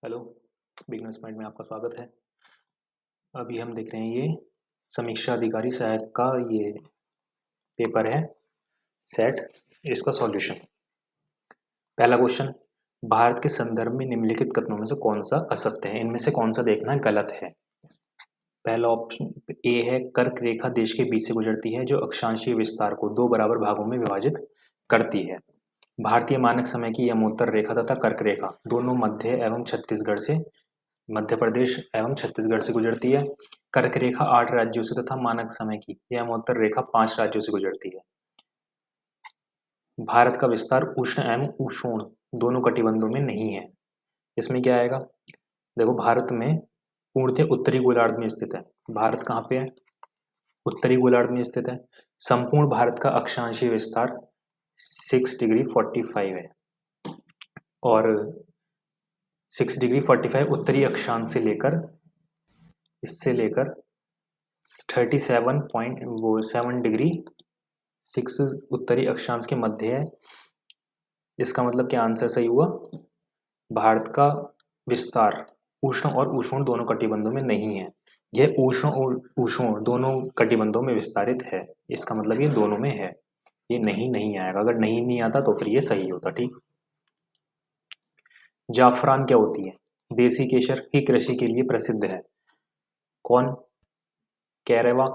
Hello, beginners point में आपका स्वागत है। अभी हम देख रहे हैं ये समीक्षा अधिकारी सहायक का ये पेपर है सेट, इसका सॉल्यूशन। पहला क्वेश्चन, भारत के संदर्भ में निम्नलिखित कथनों में से कौन सा असत्य है? इनमें से कौन सा देखना गलत है? पहला ऑप्शन ए है, कर्क रेखा देश के बीच से गुजरती है जो अक्षांशीय विस्तार को दो बराबर भागों में विभाजित करती है। भारतीय मानक समय की यमोत्तर रेखा तथा कर्क रेखा दोनों मध्य प्रदेश एवं छत्तीसगढ़ से गुजरती है। कर्क रेखा 8 राज्यों से तथा मानक समय की यमोत्तर रेखा 5 राज्यों से गुजरती है। भारत का विस्तार उष्ण एवं उष्ण दोनों कटिबंधों में नहीं है। इसमें क्या आएगा? देखो, भारत में पूर्णतः उत्तरी गोलार्ध में स्थित है। भारत कहाँ पे है? उत्तरी गोलार्ध में स्थित है। संपूर्ण भारत का अक्षांशीय विस्तार 6 डिग्री 45 है और 6 डिग्री 45 उत्तरी अक्षांश से लेकर इससे लेकर 37 डिग्री 6 उत्तरी अक्षांश के मध्य है। इसका मतलब क्या आंसर सही हुआ? भारत का विस्तार उष्ण और उष्ण दोनों कटिबंधों में नहीं है। यह उष्ण और उष्ण दोनों कटिबंधों में विस्तारित है। इसका मतलब ये दोनों में है। ये नहीं आएगा। अगर नहीं आता तो फिर ये सही होता। ठीक। जाफरान क्या होती है? देसी केसर की कृषि के लिए प्रसिद्ध है। कौन? कैरेवा,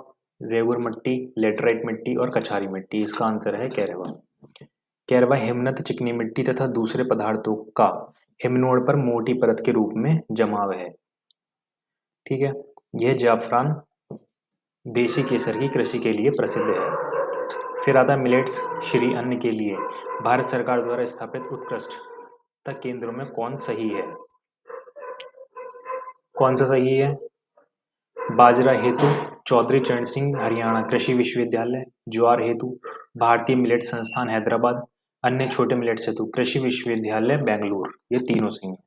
रेगुर मिट्टी, लेटराइट मिट्टी और कछारी मिट्टी। इसका आंसर है कैरेवा। कैरवा हिमनद चिकनी मिट्टी तथा दूसरे पदार्थों का हिमनोड पर मोटी परत के रूप में जमाव है। ठीक है। यह जाफरान देशी केसर की कृषि के लिए प्रसिद्ध है। फिर आता है मिलेट्स श्री अन्न के लिए भारत सरकार द्वारा स्थापित उत्कृष्टता केंद्रों में कौन सही है? कौन सा सही है? बाजरा हेतु चौधरी चरण सिंह हरियाणा कृषि विश्वविद्यालय, ज्वार हेतु भारतीय मिलेट संस्थान हैदराबाद, अन्य छोटे मिलेट्स हेतु कृषि विश्वविद्यालय बेंगलुरु। ये तीनों सही हैं।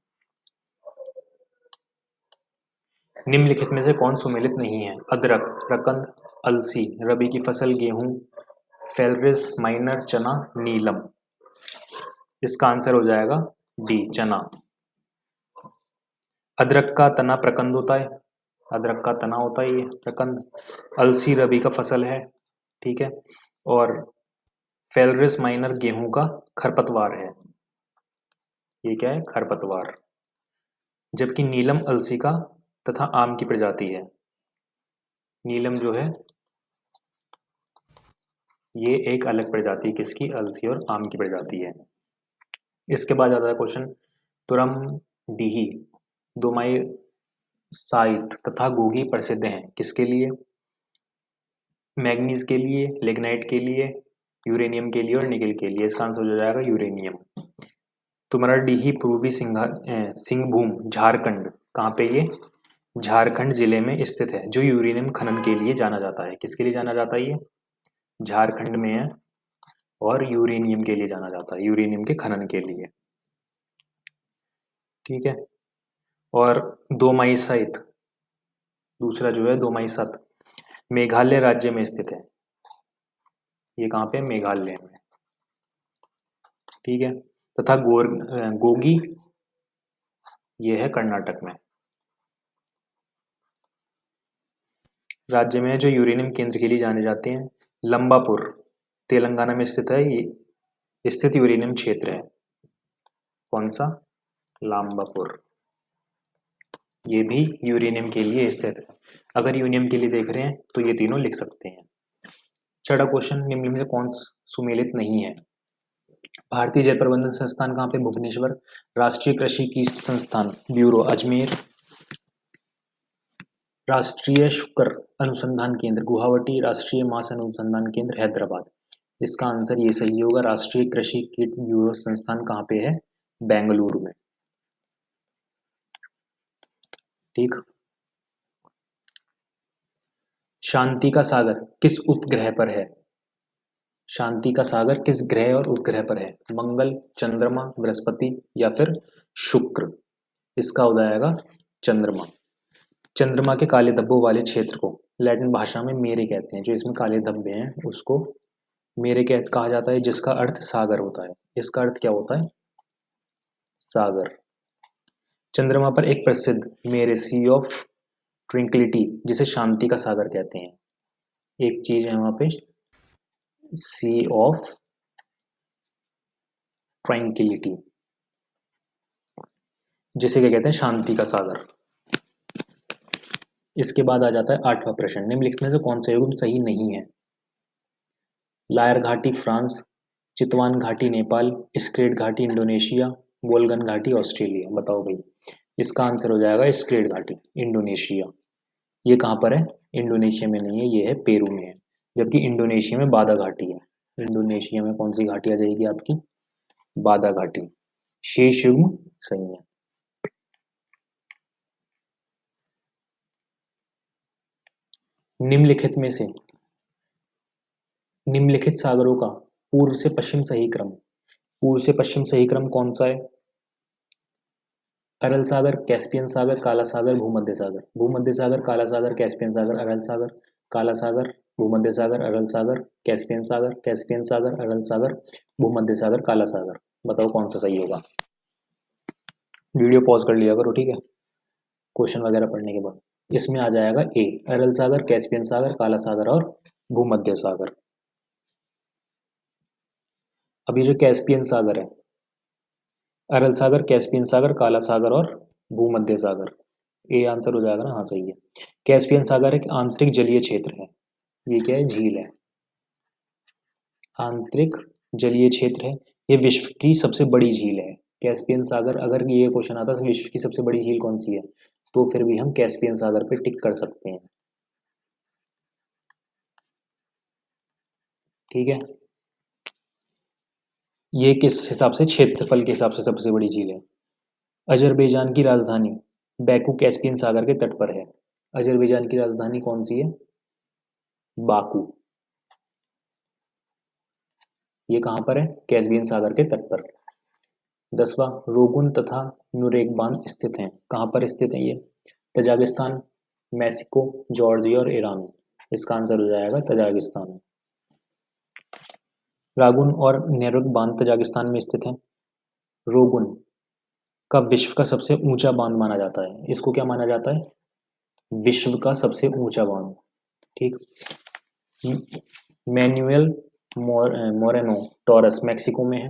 निम्नलिखित में से कौन सुमेलित नहीं है? अदरक, प्रकंद, अलसी, रबी की फसल गेहूं, फेलरिस माइनर, चना, नीलम। इसका आंसर हो जाएगा डी, चना। अदरक का तना प्रकंद होता है। अदरक का तना होता है ये प्रकंद। अलसी रबी का फसल है। ठीक है। और फेलरिस माइनर गेहूं का खरपतवार है। ये क्या है? खरपतवार। जबकि नीलम अलसी का तथा आम की प्रजाति है। नीलम जो है ये एक अलग प्रजाति, किसकी? अलसी और आम की प्रजाति है। इसके बाद आता है क्वेश्चन, तुरम डीही दोमाई साइट तथा गोगी प्रसिद्ध हैं किसके लिए? मैग्नीज के लिए, लिग्नाइट के लिए, यूरेनियम के लिए और निकेल के लिए। इसका आंसर हो जाएगा यूरेनियम। तुम्हारा डीही पूर्वी सिंहभूम झारखंड, कहाँ पे? ये झारखंड जिले में स्थित है जो यूरेनियम खनन के लिए जाना जाता है। किसके लिए जाना जाता है? ये झारखंड में है और यूरेनियम के लिए जाना जाता है, यूरेनियम के खनन के लिए। ठीक है। और दोमाइसाइत दूसरा जो है दोमाइसत मेघालय राज्य में स्थित है। ये कहाँ पे? मेघालय में। ठीक है। तथा गोगी ये है कर्नाटक में। राज्य में जो यूरेनियम केंद्र के लिए जाने जाते हैं, लंबापुर तेलंगाना में स्थित है। ये स्थित यूरेनियम क्षेत्र है। कौन सा? लंबापुर। ये भी यूरेनियम के लिए स्थित है। अगर यूरेनियम के लिए देख रहे हैं तो ये तीनों लिख सकते हैं। छठा क्वेश्चन, निम्न में से कौन सुमेलित नहीं है? भारतीय जल प्रबंधन संस्थान कहाँ पे? भुवनेश्वर। राष्ट्रीय कृषि कीट संस्थान ब्यूरो अजमेर। राष्ट्रीय शुक्र अनुसंधान केंद्र गुवाहाटी। राष्ट्रीय मांस अनुसंधान केंद्र हैदराबाद। इसका आंसर ये सही होगा। राष्ट्रीय कृषि कीट ब्यूरो संस्थान कहाँ पे है? बेंगलुरु में। ठीक। शांति का सागर किस उपग्रह पर है? शांति का सागर किस ग्रह और उपग्रह पर है? मंगल, चंद्रमा, बृहस्पति या फिर शुक्र। इसका हो जाएगा चंद्रमा। चंद्रमा के काले धब्बों वाले क्षेत्र को लैटिन भाषा में मेरे कहते हैं। जो इसमें काले धब्बे हैं उसको मेरे कहा जाता है, जिसका अर्थ सागर होता है। इसका अर्थ क्या होता है? सागर। चंद्रमा पर एक प्रसिद्ध मेरे सी ऑफ ट्रिंक्लिटी, जिसे शांति का सागर कहते हैं, एक चीज है वहां पे सी ऑफ ट्रैंक्विलिटी, जिसे क्या कहते हैं, शांति का सागर। इसके बाद आ जाता है 8वां प्रश्न, निम्नलिखित में से कौन सा युग्म सही नहीं है? लायर घाटी फ्रांस, चितवान घाटी नेपाल, स्क्रेट घाटी इंडोनेशिया, बोलगन घाटी ऑस्ट्रेलिया। बताओ भाई, इसका आंसर हो जाएगा स्क्रेट घाटी इंडोनेशिया। ये कहाँ पर है? इंडोनेशिया में नहीं है, ये है पेरू में है, जबकि इंडोनेशिया में बादा घाटी है। इंडोनेशिया में कौन सी घाटी आ जाएगी आपकी? बादा घाटी। शेष युग्म सही है। निम्नलिखित में से निम्नलिखित सागरों का पूर्व से पश्चिम सही क्रम, पूर्व से पश्चिम सही क्रम कौन सा है? अरल सागर, कैस्पियन सागर, काला सागर, भूमध्य सागर। भूमध्य सागर, काला सागर, कैस्पियन सागर, अरल सागर, काला सागर, भूमध्य सागर, अरल सागर, कैस्पियन सागर, कैस्पियन सागर, अरल सागर, भूमध्य सागर, काला सागर। बताओ कौन सा सही होगा? वीडियो पॉज कर लिया करो, ठीक है, क्वेश्चन वगैरह पढ़ने के बाद। इसमें आ जाएगा ए, अरल सागर, कैस्पियन सागर, काला सागर और भूमध्य सागर। अब ये जो कैस्पियन सागर है, अरल सागर, कैस्पियन सागर, काला सागर और भूमध्य सागर, ए आंसर हो जाएगा ना? हाँ सही है। कैस्पियन सागर एक आंतरिक जलीय क्षेत्र है, ये क्या है? झील है, आंतरिक जलीय क्षेत्र है। ये विश्व की सबसे बड़ी झील है कैस्पियन सागर। अगर ये क्वेश्चन आता है विश्व की सबसे बड़ी झील कौन सी है, तो फिर भी हम कैस्पियन सागर पे टिक कर सकते हैं, ठीक है। ये किस हिसाब से? क्षेत्रफल के हिसाब से सबसे बड़ी झील है। अजरबैजान की राजधानी बैकू कैस्पियन सागर के तट पर है। अजरबैजान की राजधानी कौन सी है? बाकू। ये कहाँ पर है? कैस्पियन सागर के तट पर। 10वां, रोगुन तथा नुरेक बांध स्थित हैं, कहाँ पर स्थित है ये? तजाकिस्तान, मेक्सिको, जॉर्जिया और ईरान। इसका आंसर हो जाएगा तजाकिस्तान। रागुन और नेरुक बांध तजाकिस्तान में स्थित है। रोगुन का विश्व का सबसे ऊंचा बांध माना जाता है। इसको क्या माना जाता है? विश्व का सबसे ऊंचा बांध, ठीक। मैनुएल मोरेनो टॉरस मैक्सिको में है।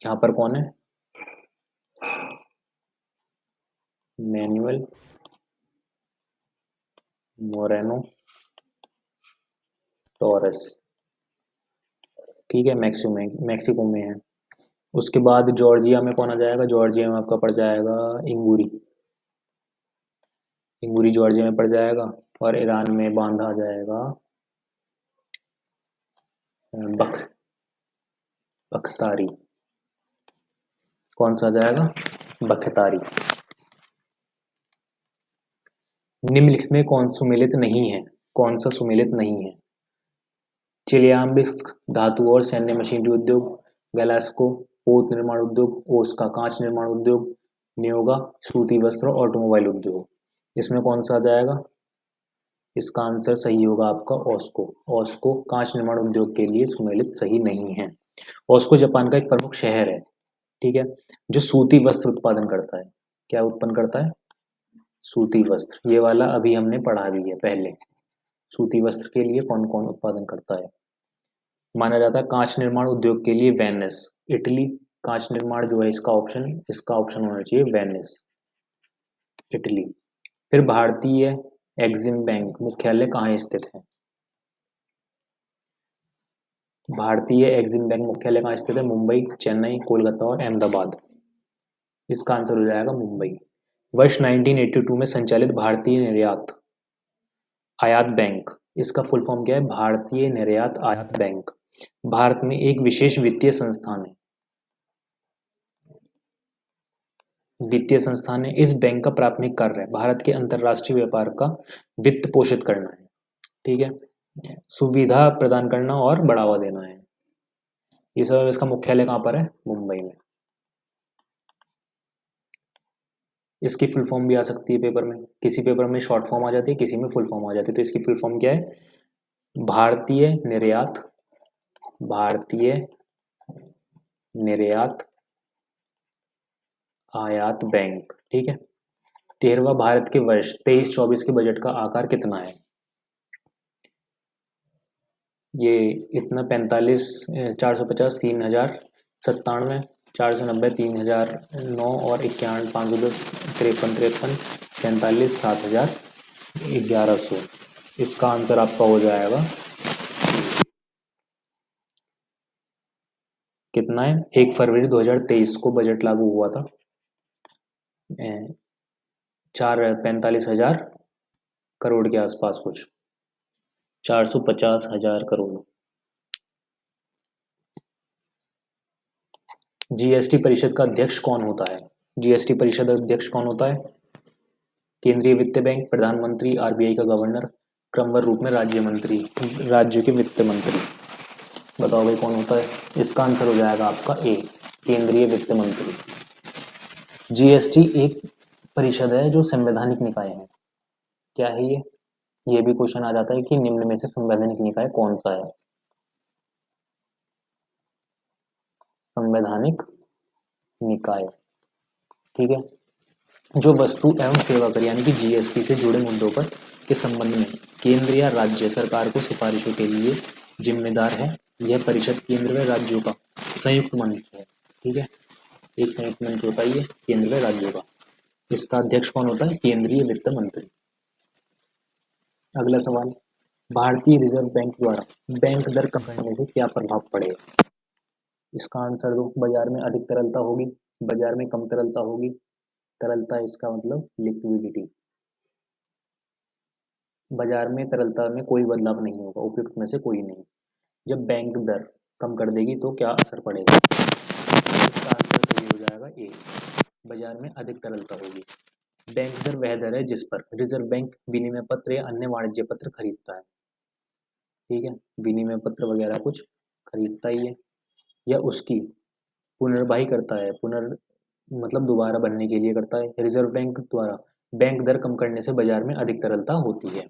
यहाँ पर कौन है? मैनुएल मोरेनो टॉरस, ठीक है, मैक्सिको में है। उसके बाद जॉर्जिया में कौन आ जाएगा? जॉर्जिया में आपका पड़ जाएगा इंगूरी, इंगूरी जॉर्जिया में पड़ जाएगा। और ईरान में बांध आ जाएगा बख्तारी। कौन सा आ जाएगा? बख्तारी। निम्नलिखित में कौन सुमेलित नहीं है? कौन सा सुमेलित नहीं है? चेलियाम्बिस्क धातु और सैन्य मशीनरी उद्योग, गलास्को पोत निर्माण उद्योग, ओस्का कांच निर्माण उद्योग, नियोगा सूती वस्त्र और ऑटोमोबाइल उद्योग। इसमें कौन सा आ जाएगा? इसका आंसर सही होगा आपका ऑस्को। ऑस्को कांच निर्माण उद्योग के लिए सुमेलित सही नहीं है। ऑस्को जापान का एक प्रमुख शहर है, ठीक है, जो सूती वस्त्र उत्पादन करता है। क्या उत्पन्न करता है? सूती वस्त्र। ये वाला अभी हमने पढ़ा भी है पहले। सूती वस्त्र के लिए कौन कौन उत्पादन करता है? माना जाता है कांच निर्माण उद्योग के लिए वेनिस, इटली। कांच निर्माण जो है इसका ऑप्शन होना चाहिए वेनिस, इटली। फिर भारतीय एग्जिम बैंक मुख्यालय कहाँ स्थित है? भारतीय एग्जिम बैंक मुख्यालय कहाँ स्थित है? मुंबई, चेन्नई, कोलकाता और अहमदाबाद। इसका आंसर हो जाएगा मुंबई। वर्ष 1982 में संचालित भारतीय निर्यात आयात बैंक, इसका फुल फॉर्म क्या है? भारतीय निर्यात आयात बैंक भारत में एक विशेष वित्तीय संस्थान है। वित्तीय संस्थान है। इस बैंक का प्राथमिक कार्य है भारत के अंतर्राष्ट्रीय व्यापार का वित्त पोषित करना है, ठीक है, सुविधा प्रदान करना और बढ़ावा देना है। ये सब इसका मुख्यालय कहाँ पर है? मुंबई में। इसकी फुल फॉर्म भी आ सकती है पेपर में, किसी पेपर में शॉर्ट फॉर्म आ जाती है, किसी में फुल फॉर्म आ जाती है। तो इसकी फुल फॉर्म क्या है? भारतीय निर्यात आयात बैंक, ठीक है। 13वां भारत के वर्ष 23-24 के बजट का आकार कितना है? ये इतना 45, 450, 3097, 490, 3009 और 51, 510, 53, 47, 7000, 1100। इसका आंसर आपका हो जाएगा कितना है? 1 फरवरी 2023 को बजट लागू हुआ था। 45,000 करोड़ के आसपास कुछ, 450,000 करोड़। जीएसटी परिषद का अध्यक्ष कौन होता है? जीएसटी परिषद अध्यक्ष कौन होता है? केंद्रीय वित्त बैंक, प्रधानमंत्री, आरबीआई का गवर्नर, क्रमवार रूप में राज्य मंत्री, राज्य के वित्त मंत्री। बताओ भाई कौन होता है? इसका आंसर हो जाएगा आपका ए, केंद्रीय वित्त मंत्री। जीएसटी एक परिषद है जो संवैधानिक निकाय है। क्या है ये? ये भी क्वेश्चन आ जाता है कि निम्न में से संवैधानिक निकाय कौन सा है? संवैधानिक निकाय, ठीक है। जो वस्तु एवं सेवा कर यानी कि जीएसटी से जुड़े मुद्दों पर के संबंध में केंद्र या राज्य सरकार को सिफारिशों के लिए जिम्मेदार है। यह परिषद केंद्र व राज्यों का संयुक्त मंच है, ठीक है। एक संयुक्त मंच होता है ये केंद्र व राज्यों का। इसका अध्यक्ष कौन होता है? केंद्रीय वित्त मंत्री। अगला सवाल, भारतीय रिजर्व बैंक द्वारा बैंक दर कम करने से क्या प्रभाव पड़ेगा? इसका आंसर दो। बाजार में अधिक तरलता होगी, बाजार में कम तरलता होगी। तरलता इसका मतलब लिक्विडिटी। बाजार में तरलता में कोई बदलाव नहीं होगा, उपयुक्त में से कोई नहीं। जब बैंक दर कम कर देगी तो क्या असर पड़ेगा? इसका आंसर सही हो जाएगा ए, बाजार में अधिक तरलता होगी। बैंक दर वह दर है जिस पर रिजर्व बैंक विनिमय पत्र या अन्य वाणिज्य पत्र खरीदता है, ठीक है। विनिमय पत्र वगैरह कुछ खरीदता ही है या उसकी पुनर्बाही करता है, मतलब दोबारा बनने के लिए करता है। रिजर्व बैंक द्वारा बैंक दर कम करने से बाजार में अधिक तरलता होती है।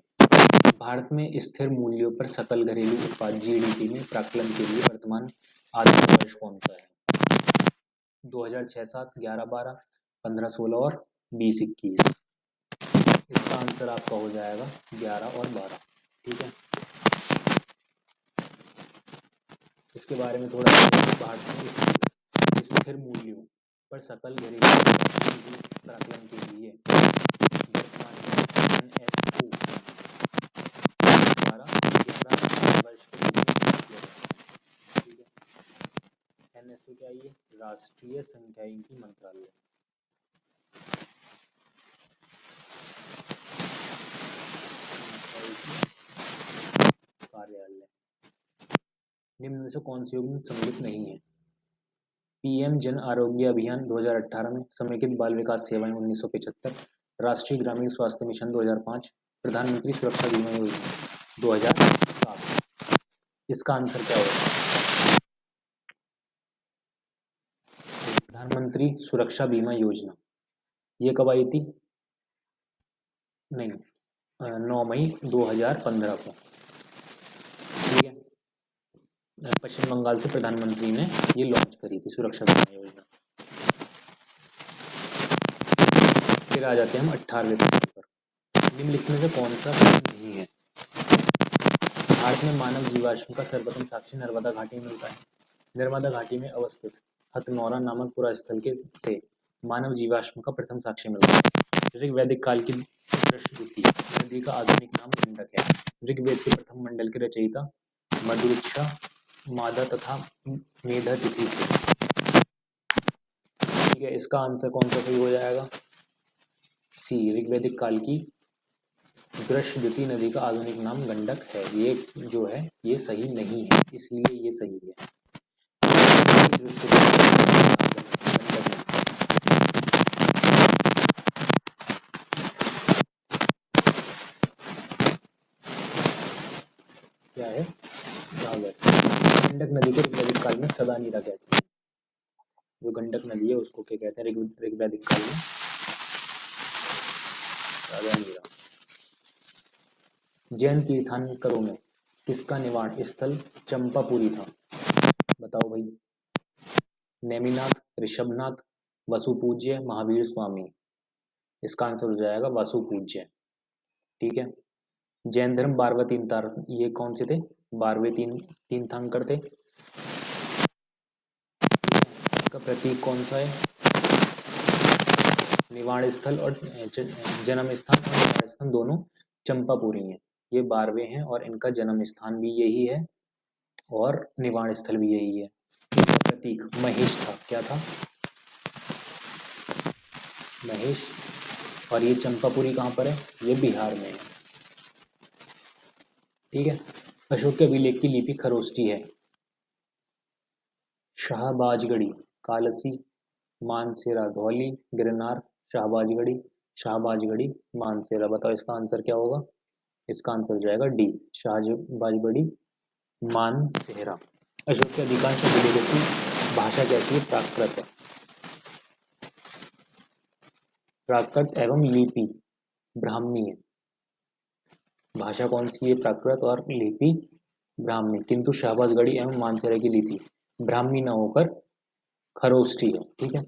भारत में स्थिर मूल्यों पर सकल घरेलू उत्पाद जीडीपी में प्राकलन के लिए वर्तमान आर्थिक वर्ष कौन सा है? 2006-07, 11-12, 15-16 और 20-21। इसका आंसर आपका हो जाएगा 11 और 12, ठीक है। इसके बारे में थोड़ा भारत में स्थिर मूल्यों पर सकल घरेलू प्राकलन के लिए वर्तमान NSO द्वारा वर्ष के रूप में किया जाता है, ठीक है। NSO क्या है? ये राष्ट्रीय सांख्यिकी मंत्रालय। कार्यालय। निम्न में से कौन सी योजना सम्मिलित नहीं है? पीएम जन आरोग्य अभियान 2018 में, समेकित बाल विकास सेवाएं 1975, राष्ट्रीय ग्रामीण स्वास्थ्य मिशन 2005, प्रधानमंत्री सुरक्षा बीमा योजना 2007। इसका आंसर क्या होगा? प्रधानमंत्री सुरक्षा बीमा योजना ये कब आई थी? नहीं, 9 मई 2015 को, ठीक है। पश्चिम बंगाल से प्रधानमंत्री ने ये लॉन्च करी थी सुरक्षा बीमा योजना। फिर आ जाते हैं हम 18वें प्रश्न पर। निम्नलिखित में से कौन सा नहीं है? भारत में मानव जीवाश्म का सर्वप्रथम साक्ष्य नर्मदा घाटी में मिलता है। नर्मदा घाटी में अवस्थित हथनौरा नामक पुरास्थल के से मानव जीवाश्म का प्रथम साक्ष्य मिलता है। ऋग्वैदिक काल की दृष्टि नदी का आधुनिक नाम गंडक है। ऋग्वेद के प्रथम मंडल के रचयिता मधुक्षा, मादा तथा मेधा तिथि थे, ठीक है। इसका आंसर कौन सा सही हो जाएगा? सी, ऋग्वैदिक काल की दृष्टि नदी का आधुनिक नाम गंडक है। ये जो है ये सही नहीं है, इसलिए ये सही है। क्या है? गंडक नदी को ऋग्वैदिक काल में सदा नीरा कहते हैं। जो गंडक नदी है उसको क्या कहते हैं ऋग्वैदिक काल में? सदा नीरा। जैन तीर्थंकरों में किसका निवास स्थल चंपापुरी था? बताओ भाई। नेमिनाथ, ऋषभनाथ, वसुपूज्य, महावीर स्वामी। इसका आंसर हो जाएगा वसुपूज्य। ठीक है। जैन धर्म 12वें तीर्थंकर, ये कौन से थे? 12वें तीर्थंकर थे। इसका प्रतीक कौन सा है? निवाण स्थल और जन्म स्थान और निवाण स्थान दोनों चंपापुरी हैं। ये 12वें हैं और इनका जन्म स्थान भी यही है और निवाण स्थल भी यही है। इनका प्रतीक महेश था। क्या था? महेश। और ये चंपापुरी कहाँ पर है? ये बिहार में है। ठीक है। अशोक के अभिलेख की लिपि खरोष्टी है। शाहबाजगढ़ी, कालसी, मानसेरा, धौली, गिरनार, शाहबाजगढ़ी, मानसेरा। बताओ इसका आंसर क्या होगा? इसका आंसर हो जाएगा डी, शाहबाजगढ़ी, मानसेरा। अशोक के अधिकांश अभिलेखों की भाषा कैसी है? प्राकृत है। प्राकृत एवं लिपि ब्राह्मी है। भाषा कौन सी है? प्राकृत और लिपि ब्राह्मी। किंतु शाहबाजगढ़ी एवं मानसेरा की लिपि ब्राह्मी न होकर खरोष्टी है। ठीक है।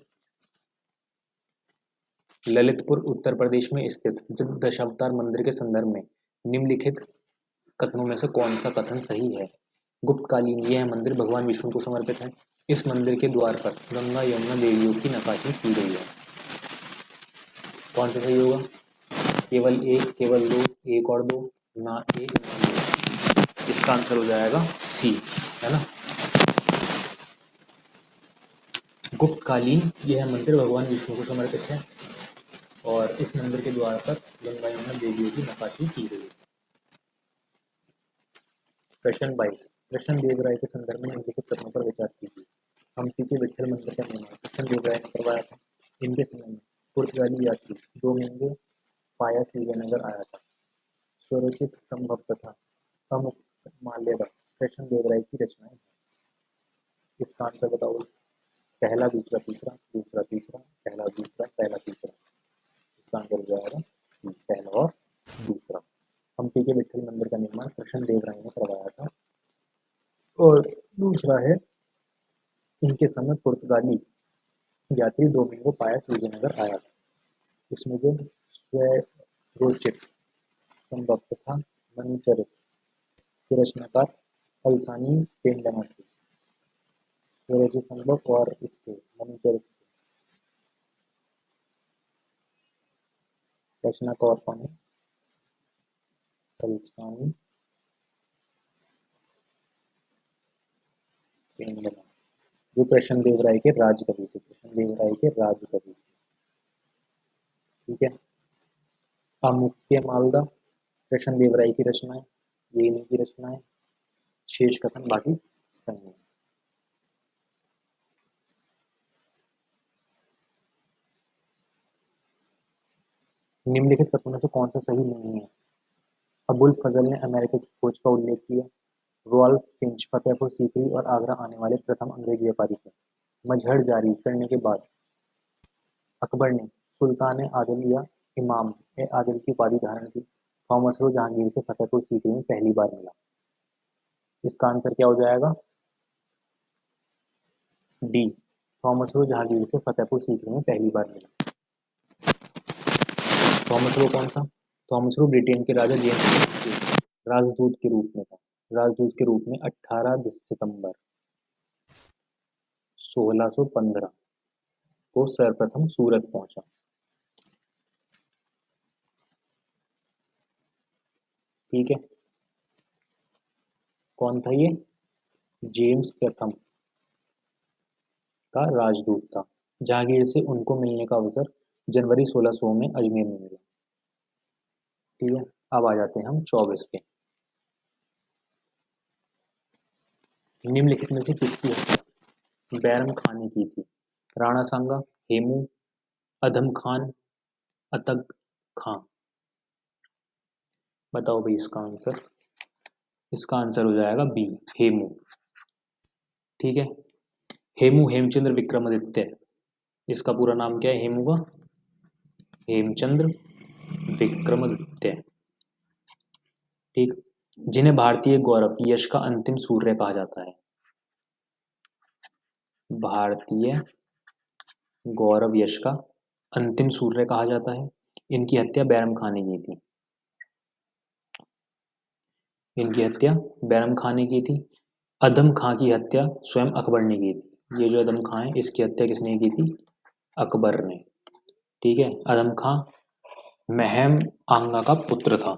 ललितपुर उत्तर प्रदेश में स्थित दशावतार मंदिर के संदर्भ में निम्नलिखित कथनों में से कौन सा कथन सही है? गुप्तकालीन यह मंदिर भगवान विष्णु को समर्पित है। इस मंदिर के द्वार पर गंगा यमुना देवियों की नक्काशी की गई है। कौन सा सही होगा? केवल एक, केवल दो, एक और दो, ना एक ना दो। इसका आंसर हो जाएगा सी, है ना। गुप्तकालीन यह मंदिर भगवान विष्णु को समर्पित है और इस मंदिर के द्वार पर गंगा यमुना देवियों की नक्काशी की गई है। प्रश्न 22, कृष्ण देव राय के संदर्भ में निम्नलिखित कथनों पर विचार कीजिए। हम्पी के विट्ठल मंदिर का निर्माण कृष्ण देव राय ने करवाया था। इनके समय में पुर्तगाली यात्री डोमिंगो पायस विजयनगर आया था। स्वरचित संभव तथा अमुक्त माल्यदा कृष्ण देव राय की रचनाएं हैं। इसका आंसर बताओ। पहला, दूसरा, तीसरा, दूसरा, तीसरा, पहला, दूसरा, पहला, तीसरा। इसका आंसर हो जाएगा सी, पहला और दूसरा। हम्पी के विट्ठल मंदिर का निर्माण कृष्ण देव राय ने करवाया था। और दूसरा है, इनके समय पुर्तगाली यात्री डोमिंगो पायस विजयनगर आया था। इसमें जो स्वरोचित संभव तथा मनुचरित के रचनाकार अल्सानी पेंडना थे। स्वरोचित संभव और इसके मनुचरित रचनाकार कौन है? अल्सानी पेंडना, जो कृष्ण देव राय के राजकवि थे। कृष्ण देव राय के राजकवि। ठीक है। अमुक्य मालदा कृष्ण देव राय की रचनाएं, ये इन्हीं की रचनाएं। शेष कथन बाकी सही है। निम्नलिखित कथनों में से कौन सा सही नहीं है? अबुल फजल ने अमेरिका की खोज का उल्लेख किया। रॉल्फ फिंच फतेहपुर सीकरी और आगरा आने वाले प्रथम अंग्रेज व्यापारी थे। मजहर जारी करने के बाद अकबर ने सुल्तान आदिल या इमाम ए आदिल की उपाधि धारण की। थॉमस रो जहांगीर से फतेहपुर सीकरी में पहली बार मिला। इसका आंसर क्या हो जाएगा? डी, थॉमस रो जहांगीर से फतेहपुर सीकरी में पहली बार मिला। थॉमस रो कौन था? थॉमस रो ब्रिटेन के राजा जेम्स के राजदूत के रूप में था। राजदूत के रूप में 18 सितंबर 1615 को सर्वप्रथम सूरत पहुंचा। ठीक है। कौन था ये? जेम्स प्रथम का राजदूत था। जहांगीर से उनको मिलने का अवसर जनवरी 1600 में अजमेर में मिला। ठीक है। अब आ जाते हैं हम 24 पे। निम्नलिखित में से किसकी हत्या बैरम खान ने की थी? राणा सांगा, हेमू, अधम खान, अतक खां। बताओ भाई इसका आंसर। इसका आंसर हो जाएगा बी, हेमू। ठीक है। हेमू हेमचंद्र विक्रमादित्य, इसका पूरा नाम क्या है हेमू का? हेमचंद्र विक्रमादित्य। ठीक। जिन्हें भारतीय गौरव यश का अंतिम सूर्य कहा जाता है। भारतीय गौरव यश का अंतिम सूर्य कहा जाता है। इनकी हत्या बैरम खान ने की थी। इनकी हत्या बैरम खान ने की थी। अदम खां की हत्या स्वयं अकबर ने की थी। ये जो अदम खां है इसकी हत्या किसने की थी? अकबर ने। ठीक है, अदम खां महम आंगा का पुत्र था।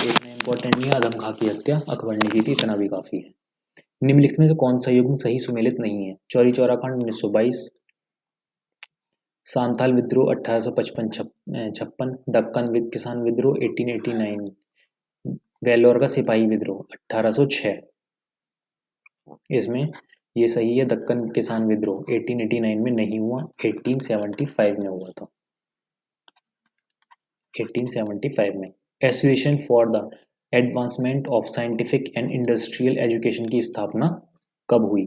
इतना इंपॉर्टेंट नहीं है, अदम खां की हत्या अकबर ने की थी, इतना भी काफी है। निम्नलिखित में से कौन सा युग्म सही सुमेलित नहीं है? चौरी चौरा कांड 1922, सांथाल विद्रोह 1855-56, दक्कन किसान विद्रोह 1889, वेल्लोर का सिपाही विद्रोह 1806। इसमें ये सही है, दक्कन किसान विद्रोह 1889 में नहीं हुआ, 1875 में हुआ था। 1875 में। Association for the advancement of scientific and industrial education की स्थापना कब हुई?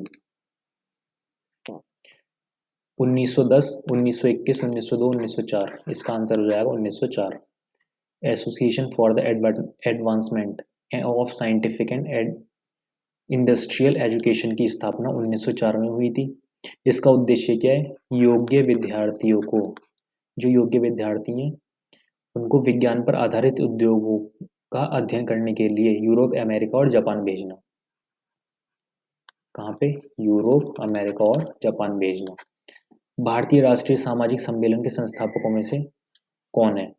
1910, 1921, 1902, 1904। इसका आंसर हो जाएगा 1904। Association for the advancement of scientific and industrial education की स्थापना 1904 में हुई थी। इसका उद्देश्य क्या है? योग्य विद्यार्थियों को, जो योग्य विद्यार्थी हैं उनको विज्ञान पर आधारित उद्योगों का अध्ययन करने के लिए यूरोप, अमेरिका और जापान भेजना। कहाँ पे? यूरोप, अमेरिका और जापान भेजना। भारतीय राष्ट्रीय सामाजिक सम्मेलन के संस्थापकों में से कौन है?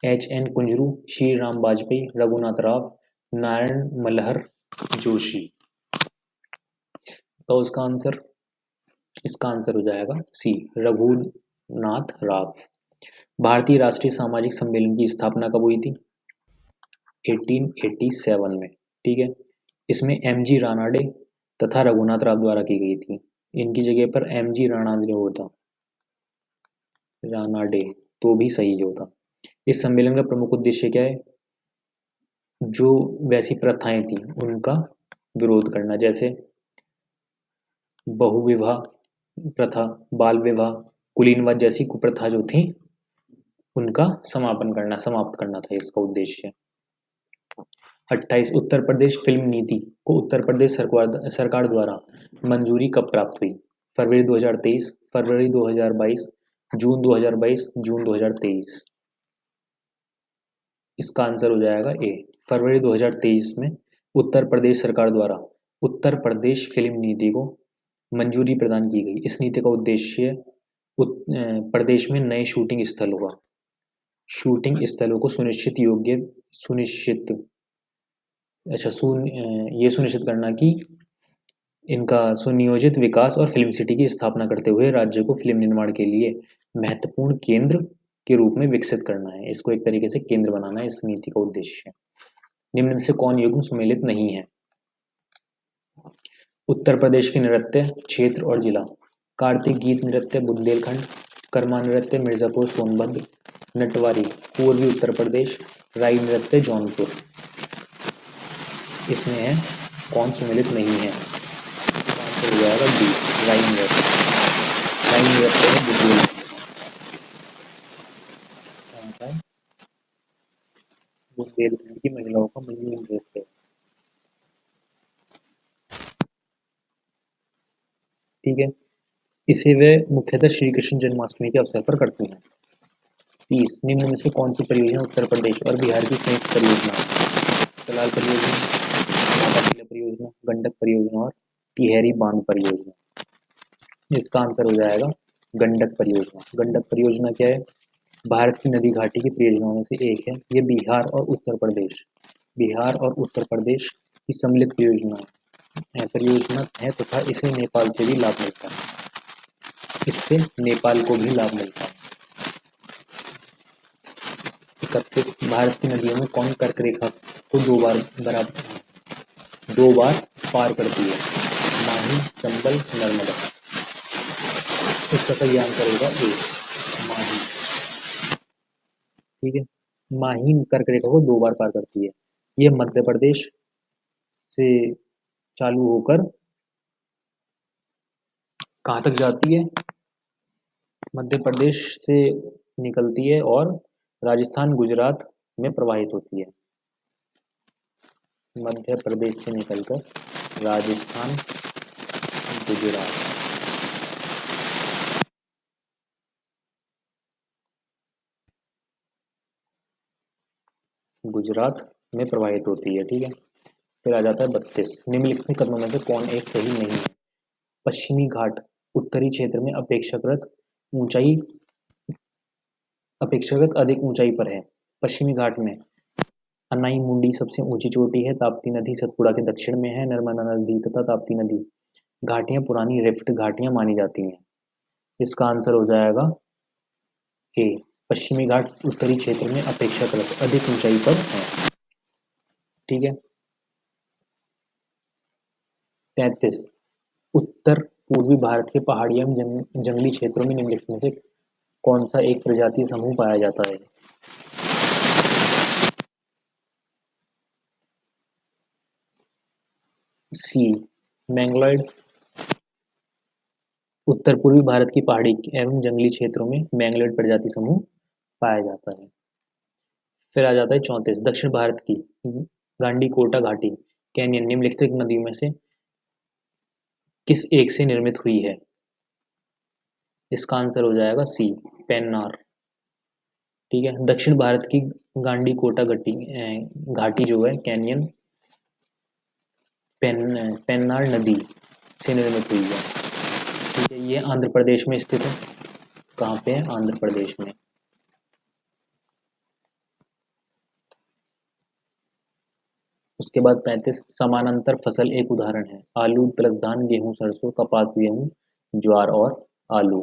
HN कुंजरू, श्री राम वाजपेयी, रघुनाथ राव, नारायण मल्हर जोशी। तो इसका आंसर हो जाएगा सी, रघुनाथ राव। भारतीय राष्ट्रीय सामाजिक सम्मेलन की स्थापना कब हुई थी? 1887 में। ठीक है, इसमें MG रानाडे तथा रघुनाथ राव द्वारा की गई थी। इनकी जगह पर MG रानाडे होता, रानाडे तो भी सही होता। इस सम्मेलन का प्रमुख उद्देश्य क्या है? जो वैसी प्रथाएं थी उनका विरोध करना, जैसे बहुविवाह प्रथा, बाल विवाह, कुलीनवाद जैसी कुप्रथा जो थी उनका समाप्त करना था इसका उद्देश्य। 28 उत्तर प्रदेश फिल्म नीति को उत्तर प्रदेश सरकार द्वारा मंजूरी कब प्राप्त हुई? फरवरी 2023, फरवरी 2022, जून 2022, जून 2023। इसका आंसर हो जाएगा ए, फरवरी 2023 में उत्तर प्रदेश सरकार द्वारा उत्तर प्रदेश फिल्म नीति को मंजूरी प्रदान की गई। इस नीति का उद्देश्य प्रदेश में नए शूटिंग स्थलों को ये सुनिश्चित करना कि इनका सुनियोजित विकास और फिल्म सिटी की स्थापना करते हुए राज्य को फिल्म निर्माण के लिए महत्वपूर्ण केंद्र के रूप में विकसित करना है। इसको एक तरीके से केंद्र बनाना है इस नीति का उद्देश्य। निम्न में से कौन युग्म सुमेलित नहीं है? उत्तर प्रदेश के नृत्य क्षेत्र और जिला: कार्तिक गीत नृत्य बुंदेलखंड, कर्मा नृत्य मिर्जापुर सोनभद्र, नटवारी पूर्वी उत्तर प्रदेश, राई नृत्य जौनपुर। इसमें है कौन सुमेलित नहीं है? आंसर हो जाएगा डी, राई नृत्य। राई नृत्य है बुंदेलखंड। बुंदेलखंड की महिलाओं का मंजू नृत्य। ठीक है, इसे वे मुख्यतः श्री कृष्ण जन्माष्टमी के अवसर पर करते हैं। 30 निम्न में से कौन सी परियोजना उत्तर प्रदेश और बिहार की संयुक्त परियोजना है? सलाल परियोजना, माता परियोजना, गंडक परियोजना और टिहरी बांध परियोजना। इसका आंसर हो जाएगा गंडक परियोजना। गंडक परियोजना क्या है? भारत की नदी घाटी की परियोजनाओं में से एक है। ये बिहार और उत्तर प्रदेश की सम्मिलित परियोजना है तथा इसे नेपाल से भी लाभ मिलता है। इससे नेपाल को भी लाभ मिलता है। 31 भारत की नदियों में कौन कर्क रेखा को दो बार पार करती है? माही, चंबल, नर्मदा। इसका सही आंसर होगा ए, माही। ठीक है, माही कर्क रेखा को 2 बार पार करती है। ये मध्य प्रदेश से चालू होकर कहाँ तक जाती है? मध्य प्रदेश से निकलती है और राजस्थान गुजरात में प्रवाहित होती है। मध्य प्रदेश से निकलकर राजस्थान गुजरात। गुजरात में प्रवाहित होती है, ठीक है। फिर आ जाता है 32, निम्नलिखित कथनों में से कौन एक सही नहीं है। पश्चिमी घाट उत्तरी क्षेत्र में अपेक्षाकृत अधिक ऊंचाई पर है। पश्चिमी घाट में अनाई मुंडी सबसे ऊंची चोटी है। ताप्ती नदी सतपुड़ा के दक्षिण में है। नर्मदा नदी तथा ताप्ती नदी घाटियां पुरानी रिफ्ट घाटियां मानी जाती हैं। इसका आंसर हो जाएगा ए, पश्चिमी घाट उत्तरी क्षेत्र में अपेक्षाकृत अधिक ऊंचाई पर है, ठीक है। 33, उत्तर पूर्वी भारत के पहाड़ी एवं जंगली क्षेत्रों में निम्नलिखित में से कौन सा एक प्रजातीय समूह पाया जाता है। सी, मैंग्लोइड। उत्तर पूर्वी भारत की पहाड़ी एवं जंगली क्षेत्रों में मैंग्लोइड प्रजाति समूह पाया जाता है। फिर आ जाता है 34, दक्षिण भारत की गांडीकोटा घाटी कैनियन निम्नलिखित नदियों में से किस एक से निर्मित हुई है। इसका आंसर हो जाएगा सी, पेन्नार, ठीक है। दक्षिण भारत की गांडीकोटा घाटी जो है कैनियन पेन्नार नदी से निर्मित हुई है, ठीक है। ये आंध्र प्रदेश में स्थित है। कहाँ पे है? आंध्र प्रदेश में। उसके बाद 35, समानांतर फसल एक उदाहरण है। आलू प्लस धान, गेहूं सरसों, कपास गेहूं, ज्वार और आलू।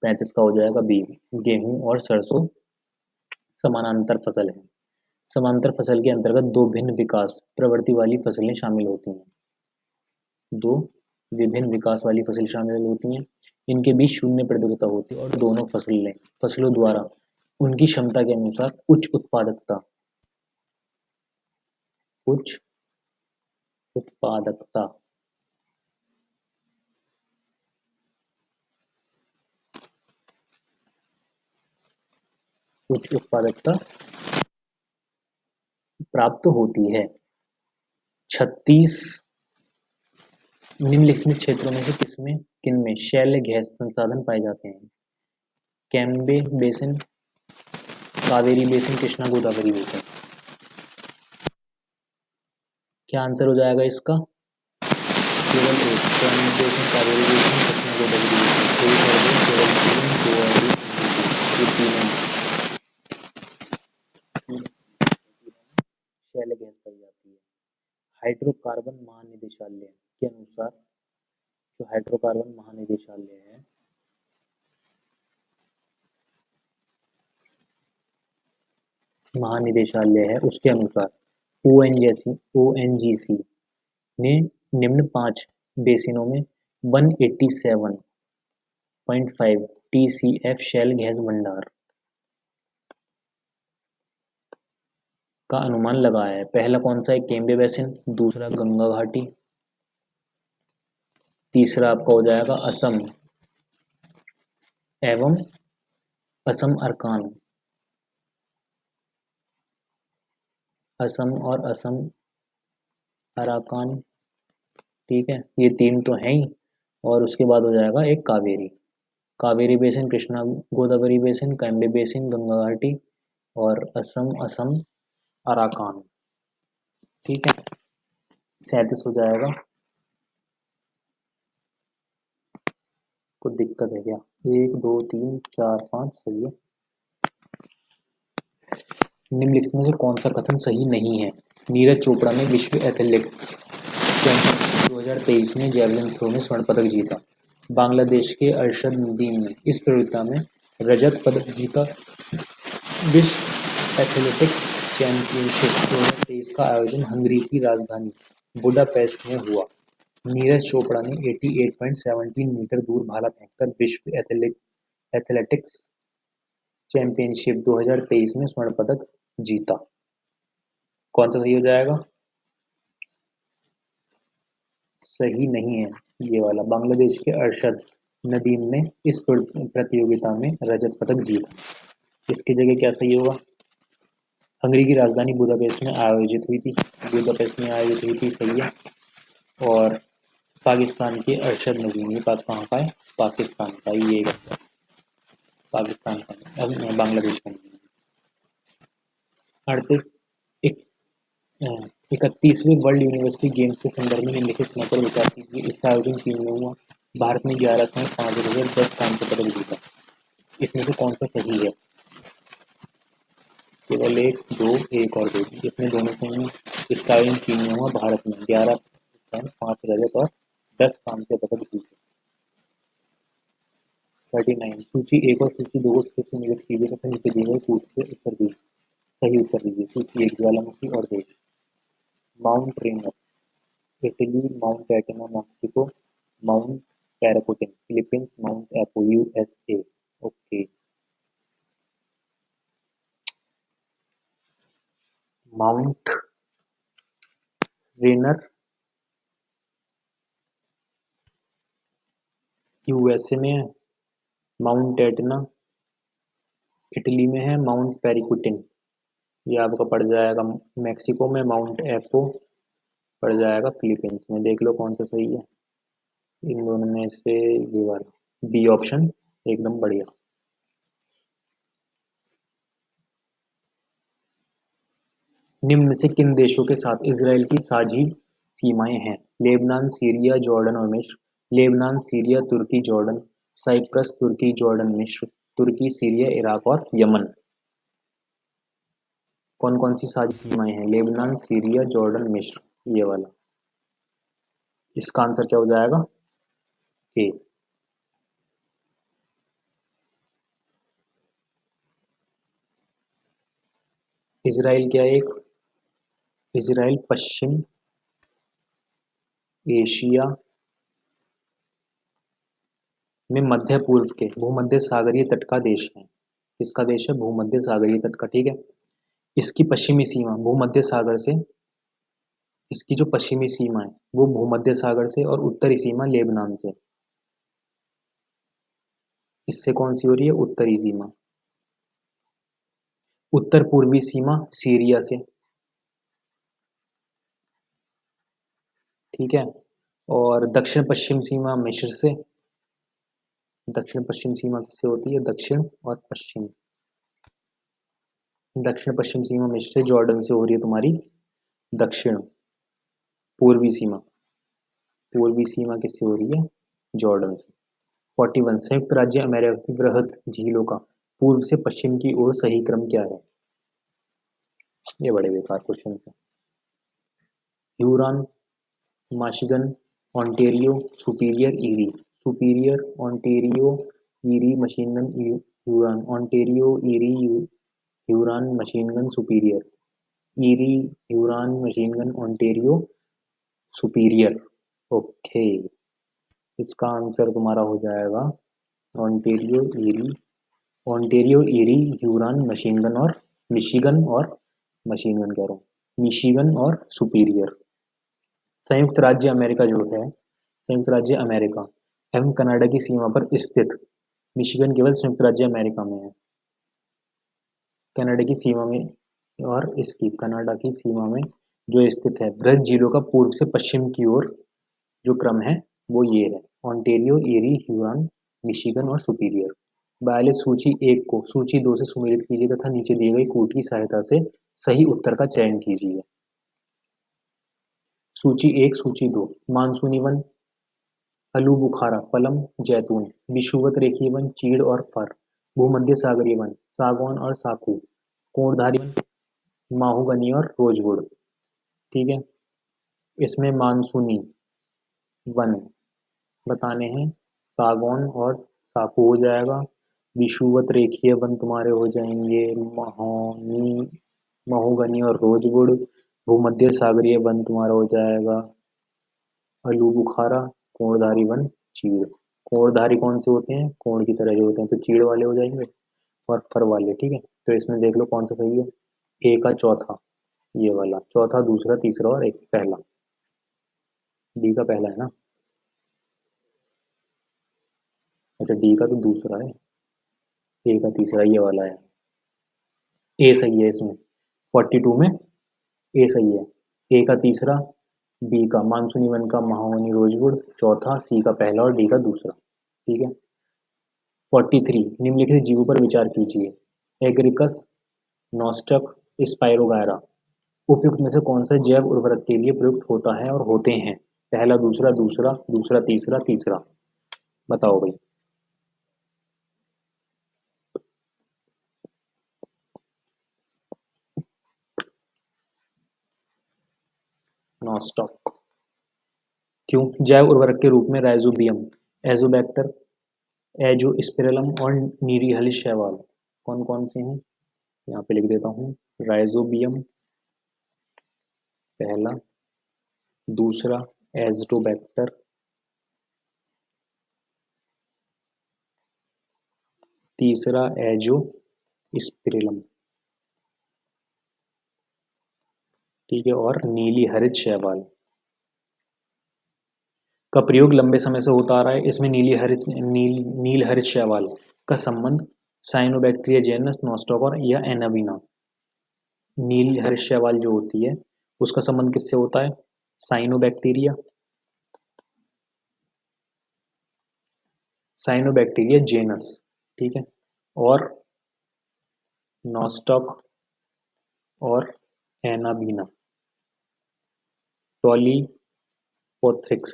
35 का हो जाएगा बी, गेहूं और सरसों समानांतर फसल है। समांतर फसल के अंतर्गत दो भिन्न विकास प्रवृत्ति वाली फसलें शामिल होती हैं। दो विभिन्न विकास वाली फसल शामिल होती हैं। इनके बीच शून्य प्रतियोगिता होती है और दोनों फसलों द्वारा उनकी क्षमता के अनुसार उच्च उत्पादकता उच्च उत्पादकता उच्च उत्पादकता प्राप्त होती है। 36, निम्नलिखित क्षेत्रों में से किनमें शैल गैस संसाधन पाए जाते हैं। Cambay basin, Kaveri basin, Krishna Godavari basin. क्या आंसर हो जाएगा इसका? केवल एक, Cambay basin, Kaveri basin, Krishna Godavari basin. एक और दो, केवल तीन, दो और एक, ये तीनों शैल गैस पाई जाती है। हाइड्रोकार्बन महानिदेशालय के अनुसार जो हाइड्रोकार्बन महानिदेशालय है उसके अनुसार ओएनजीसी ने निम्न 5 बेसिनों में 187.5 टीसीएफ शैल गैस भंडार का अनुमान लगाया है। पहला कौन सा है? केम्बे बेसिन। दूसरा गंगा घाटी। तीसरा आपका हो जाएगा असम एवं असम अरकान। असम और असम अराकान, ठीक है। ये तीन तो हैं ही। और उसके बाद हो जाएगा एक Kaveri basin, Krishna Godavari basin, Cambay basin, Ganga घाटी और असम अराकान, ठीक है। 37 हो जाएगा। कुछ दिक्कत है क्या? 1 2 3 4 5 सही है। निम्नलिखित में से कौन सा कथन सही नहीं है। नीरज चोपड़ा ने विश्व एथलेटिक्स चैंपियनशिप 2023 में जैवलिन थ्रो में स्वर्ण पदक जीता। बांग्लादेश के अरशद नदीम ने इस प्रतियोगिता में रजत पदक जीता। विश्व एथलेटिक्स चैंपियनशिप 2023 का आयोजन हंगरी की राजधानी बुडापेस्ट में हुआ। नीरज चोपड़ा ने 88.17 मीटर दूर भाला फेंककर विश्व एथलेटिक्स चैंपियनशिप 2023 में स्वर्ण पदक जीता। कौन सा सही हो जाएगा? सही नहीं है ये वाला। बांग्लादेश के अरशद नदीम ने इस प्रतियोगिता में रजत पदक जीता। इसकी जगह क्या सही होगा? हंगरी की राजधानी बुडापेस्ट में आयोजित हुई थी। सही है। और पाकिस्तान के अरशद नदीम, ये बात कहाँ का है? पाकिस्तान का। ये पाकिस्तान का, बांग्लादेश का। 38, 31वें वर्ल्ड यूनिवर्सिटी गेम्स के संदर्भ में निम्नलिखित पर विचार कीजिए। इसका आयोजन चीन में हुआ। भारत ने 11 स्वर्ण 5 रजत 10 कांस्य पदक जीता। इसमें से कौन सा सही है? केवल 1, 2, 1 और 2, इसमें दोनों सही हैं। इसका आयोजन चीन में हुआ। भारत ने 11 स्वर्ण 5 रजत और 10 कांस्य पदक जीते। 39 सूची 1 और सूची 2 को फिर से निकट कीजिए तथा नीचे दिए गए कूट से उत्तर दीजिए। सही उत्तर दीजिए। सूची 1 ज्वालामुखी और देश। Mount Rainier Italy, Mount Etna Mexico, Mount Paricutin Philippines, Mount Apo USA. Okay, Mount Rainier USA में है। माउंट एटना इटली में है। माउंट पैराकुटिन ये आपका पड़ जाएगा मैक्सिको में। माउंट एपो पड़ जाएगा फिलीपींस में। देख लो कौन सा सही है इन दोनों में से। ये वाला बी ऑप्शन एकदम बढ़िया। निम्न में से किन देशों के साथ इजराइल की साझी सीमाएं हैं? लेबनान, सीरिया, जॉर्डन और मिस्र। लेबनान, सीरिया, तुर्की, जॉर्डन, साइप्रस, तुर्की, जॉर्डन, मिस्र, तुर्की, सीरिया, इराक और यमन। कौन कौन सी साझी सीमाएं हैं? लेबनान, सीरिया, जॉर्डन, मिस्र, ये वाला। इसका आंसर क्या हो जाएगा? ए। इजराइल क्या है? एक इजराइल पश्चिम एशिया में मध्य पूर्व के भूमध्य सागरीय तट का देश है। किसका देश है? भूमध्य सागरीय तट का। ठीक है। इसकी पश्चिमी सीमा भूमध्य सागर से, इसकी जो पश्चिमी सीमा है वो भूमध्य सागर से और उत्तरी सीमा लेबनान से। इससे कौन सी हो रही है? उत्तरी सीमा। उत्तर पूर्वी सीमा सीरिया से। ठीक है। और दक्षिण पश्चिम सीमा मिस्र से। दक्षिण पश्चिम सीमा किससे होती है? दक्षिण और पश्चिम। दक्षिण पश्चिम सीमा मिस्र से, जॉर्डन से हो रही है तुम्हारी दक्षिण पूर्वी सीमा। पूर्वी सीमा किससे हो रही है? जॉर्डन से। 41 संयुक्त राज्य अमेरिका की वृहद झीलों का पूर्व से पश्चिम की ओर सही क्रम क्या है? ये बड़े बेकार क्वेश्चन है। Huron, Michigan, Ontario, Superior, Erie. Superior, Ontario, Erie, machine gun, Huron. Ontario, Erie, Huron, machine gun, Superior. Erie, Huron, machine gun, Ontario, Superior. Okay, इसका आंसर तुम्हारा हो जाएगा Ontario, Erie, Ontario, Erie, Huron, machine gun और मिशिगन और मशीनगन कह रहा हूँ, मिशिगन और सुपीरियर। संयुक्त राज्य अमेरिका जो है, संयुक्त राज्य अमेरिका एवं कनाडा की सीमा पर स्थित मिशिगन केवल संयुक्त राज्य अमेरिका में है। कनाडा की सीमा में और इसकी कनाडा की सीमा में जो स्थित है बृहद झीलों का पूर्व से पश्चिम की ओर जो क्रम है वो ये है: ओंटेरियो, एरी, ह्यूरॉन, मिशिगन और सुपीरियर। 42 सूची 1 को सूची 2 से सुमेलित कीजिए तथा नीचे दिए गए कूट की सहायता से सही उत्तर का चयन कीजिए। सूची 1, सूची 2: मानसूनी वन, आलू बुखारा, पलम, जैतून, विषुवत रेखीय वन, चीड़ और फर, भूमध्य सागरीय वन, सागौन और साखू, कोणधारी वन, माहुगनी और रोजवुड। ठीक है। इसमें मानसूनी वन बताने हैं, सागौन और साखू हो जाएगा। विषुवत रेखीय वन तुम्हारे हो जाएंगे महोनी, महोगनी और रोजवुड। भूमध्य सागरीय वन तुम्हारा हो जाएगा आलू बुखारा, कोणधारी वन, चीड़। कोणधारी कौन से होते हैं? कोण की तरह जो होते हैं, तो चीड़ वाले हो जाएंगे और फर वाले। ठीक है। तो इसमें देख लो कौन सा सही है। ए का चौथा, ये वाला चौथा, दूसरा, तीसरा और एक पहला। डी का पहला है ना? अच्छा, डी का तो दूसरा है। ए का तीसरा ये वाला है। ए सही है इसमें। 42 में ए सही है। ए का तीसरा, बी का मानसूनी वन का महावनी रोजवुड चौथा, सी का पहला और डी का दूसरा। ठीक है। 43 निम्नलिखित जीवों पर विचार कीजिए: एग्रिकस, नॉस्टक, स्पाइरोगायरा। उपयुक्त में से कौन सा जैव उर्वरक के लिए प्रयुक्त होता है और होते हैं? पहला, दूसरा, दूसरा, दूसरा, तीसरा, तीसरा। बताओ भाई। नॉस्टॉक। क्यों? जैव उर्वरक के रूप में राइजोबियम, एजोबैक्टर, एजोस्पिरिलम और नीरिहल शैवाल कौन कौन से हैं? यहाँ पे लिख देता हूँ। राइजोबियम पहला, दूसरा एजोबैक्टर, तीसरा एजोस्पिरिलम, ठीक है, और नीली हरित शैवाल का प्रयोग लंबे समय से होता आ रहा है। इसमें नील हरित शैवाल का संबंध साइनोबैक्टीरिया जेनस, नॉस्टॉक और या एनाविना। नील हरित शैवाल जो होती है उसका संबंध किससे होता है? साइनोबैक्टीरिया, साइनोबैक्टीरिया जेनस, ठीक है, और नॉस्टॉक और एनाबीना, टॉलीपोथ्रिक्स।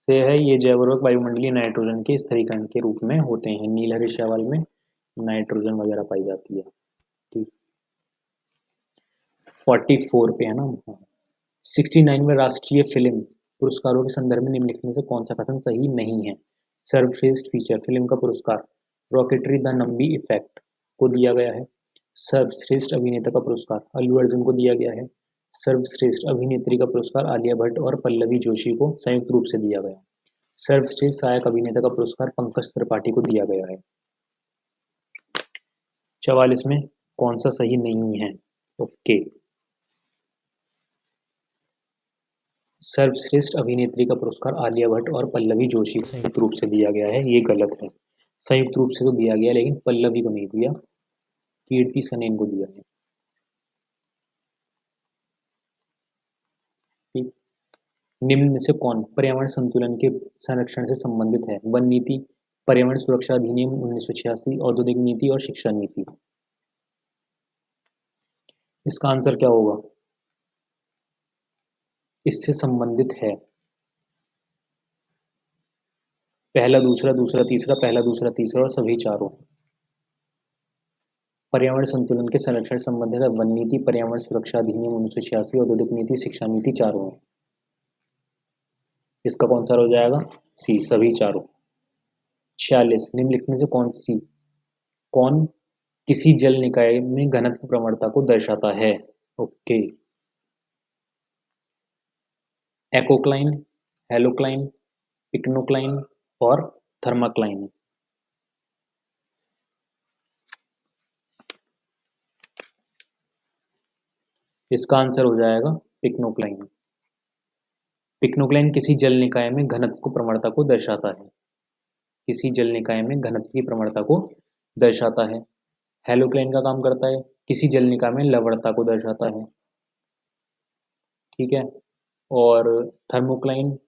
से है ये जैव उर्वरक वायुमंडलीय नाइट्रोजन के स्थिरीकरण के रूप में होते हैं। नील हरित शैवाल में नाइट्रोजन वगैरह पाई जाती है। ठीक, 44 पे है ना। 69वें राष्ट्रीय फिल्म पुरस्कारों के संदर्भ में निम्नलिखित में से कौन सा कथन सही नहीं है? सर्वश्रेष्ठ फीचर फिल्म का पुरस्कार रॉकेटरी द नंबी इफेक्ट को दिया गया है। सर्वश्रेष्ठ अभिनेता का पुरस्कार अल्लू अर्जुन को दिया गया है। सर्वश्रेष्ठ अभिनेत्री का पुरस्कार आलिया भट्ट और पल्लवी जोशी को संयुक्त रूप से दिया गया। सर्वश्रेष्ठ सहायक अभिनेता का पुरस्कार पंकज त्रिपाठी को दिया गया है। 44 में कौन सा सही नहीं है? ओके, सर्वश्रेष्ठ अभिनेत्री का पुरस्कार आलिया भट्ट और पल्लवी जोशी को संयुक्त रूप से दिया गया है, ये गलत है। संयुक्त रूप से तो दिया गया लेकिन पल्लवी को नहीं दिया, कीर्ति सनेन को दिया है। ठीक, निम्न में से कौन पर्यावरण संतुलन के संरक्षण से संबंधित है? वन नीति, पर्यावरण सुरक्षा अधिनियम 1986, औद्योगिक नीति और शिक्षा नीति। इसका आंसर क्या होगा? इससे संबंधित है पहला, दूसरा, दूसरा, तीसरा, पहला, दूसरा, तीसरा और सभी चारों। पर्यावरण संतुलन के संरक्षण से संबंधित है वन नीति, पर्यावरण सुरक्षा अधिनियम 1986, औद्योगिक नीति, शिक्षा नीति, चारों है। इसका कौन सा हो जाएगा? सी, सभी चारों। 46 निम्नलिखित में से कौन किसी जल निकाय में घनत्व प्रवणता को दर्शाता है? ओके, एकोक्लाइन, हेलोक्लाइन, पिक्नोक्लाइन और थर्माक्लाइन। इसका आंसर हो जाएगा पिक्नोक्लाइन। पिक्नोक्लाइन किसी जल निकाय में घनत्व को प्रवणता को दर्शाता है। किसी जल निकाय में घनत्व की प्रवणता को दर्शाता है। हेलोक्लाइन का काम करता है किसी जल निकाय में लवणता को दर्शाता है, ठीक है, और थर्मोक्लाइन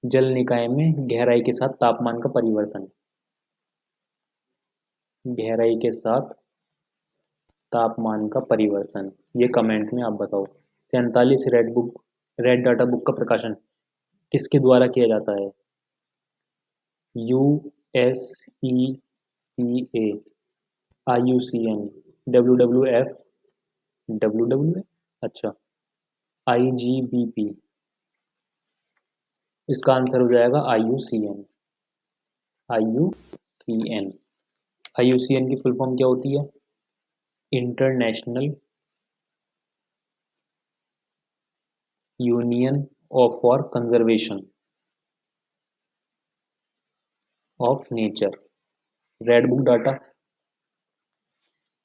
जल निकाय में गहराई के साथ तापमान का परिवर्तन, गहराई के साथ तापमान का परिवर्तन। ये कमेंट में आप बताओ। 47 रेड डाटा बुक का प्रकाशन किसके द्वारा किया जाता है? USEPA, IUCN, WWF, अच्छा, IGBP। इसका आंसर हो जाएगा IUCN। IUCN, IUCN की फुल फॉर्म क्या होती है? International union of for conservation of nature. Red book data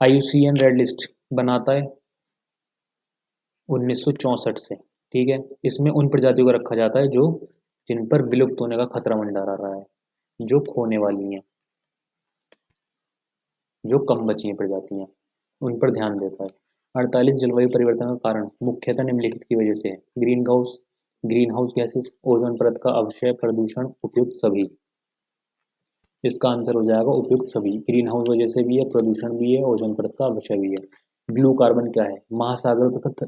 IUCN red list बनाता है 1964 से, ठीक है। इसमें उन प्रजातियों को रखा जाता है जो जिन पर विलुप्त होने का खतरा मंडरा रहा है, जो खोने वाली हैं, जो कम बची हैं प्रजातियां, उन पर ध्यान देता है। 48 जलवायु परिवर्तन का कारण मुख्यतः निम्नलिखित की वजह से है। Green house green house gases, ozone परत का अवक्षय, प्रदूषण, उपयुक्त सभी। इसका आंसर हो जाएगा उपयुक्त सभी। ग्रीन हाउस वजह से भी है, प्रदूषण भी है, ओजोन परत का अवक्षय भी है। ब्लू कार्बन क्या है? महासागरों तथा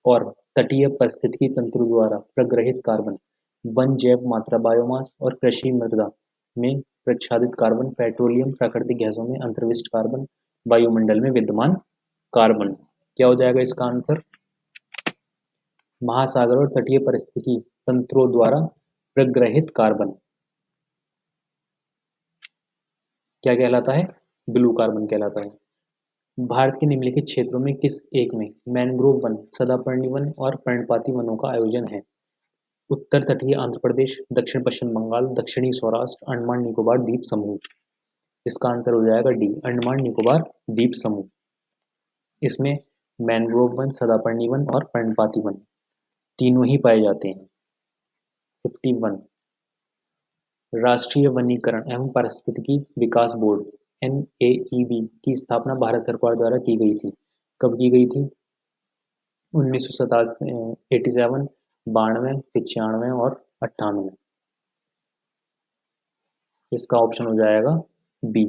और तटीय पारिस्थितिकी तंत्र द्वारा प्रग्रहित कार्बन, वन जैव मात्रा बायोमास और कृषि मृदा में प्रच्छादित कार्बन, पेट्रोलियम प्राकृतिक गैसों में अंतर्विष्ट कार्बन, वायुमंडल में विद्यमान कार्बन। क्या हो जाएगा इसका आंसर? महासागर और तटीय पारिस्थितिकी तंत्रों द्वारा प्रग्रहित कार्बन क्या कहलाता है? ब्लू कार्बन कहलाता है। भारत के निम्नलिखित क्षेत्रों में किस एक में मैंग्रोव वन, सदापर्णी वन और पर्णपाती वनों का आयोजन है? उत्तर तटीय आंध्र प्रदेश, दक्षिण पश्चिम बंगाल, दक्षिणी सौराष्ट्र, अंडमान निकोबार द्वीप समूह। इसका आंसर हो जाएगा डी, अंडमान निकोबार द्वीप समूह। इसमें मैंग्रोव वन, सदापर्णी वन और पर्णपाती वन तीनों ही पाए जाते हैं। 51 राष्ट्रीय वनीकरण एवं पारिस्थितिकी विकास बोर्ड NAEB की स्थापना भारत सरकार द्वारा की गई थी। कब की गई थी? 1987, 92, 95 और 98। इसका ऑप्शन हो जाएगा बी।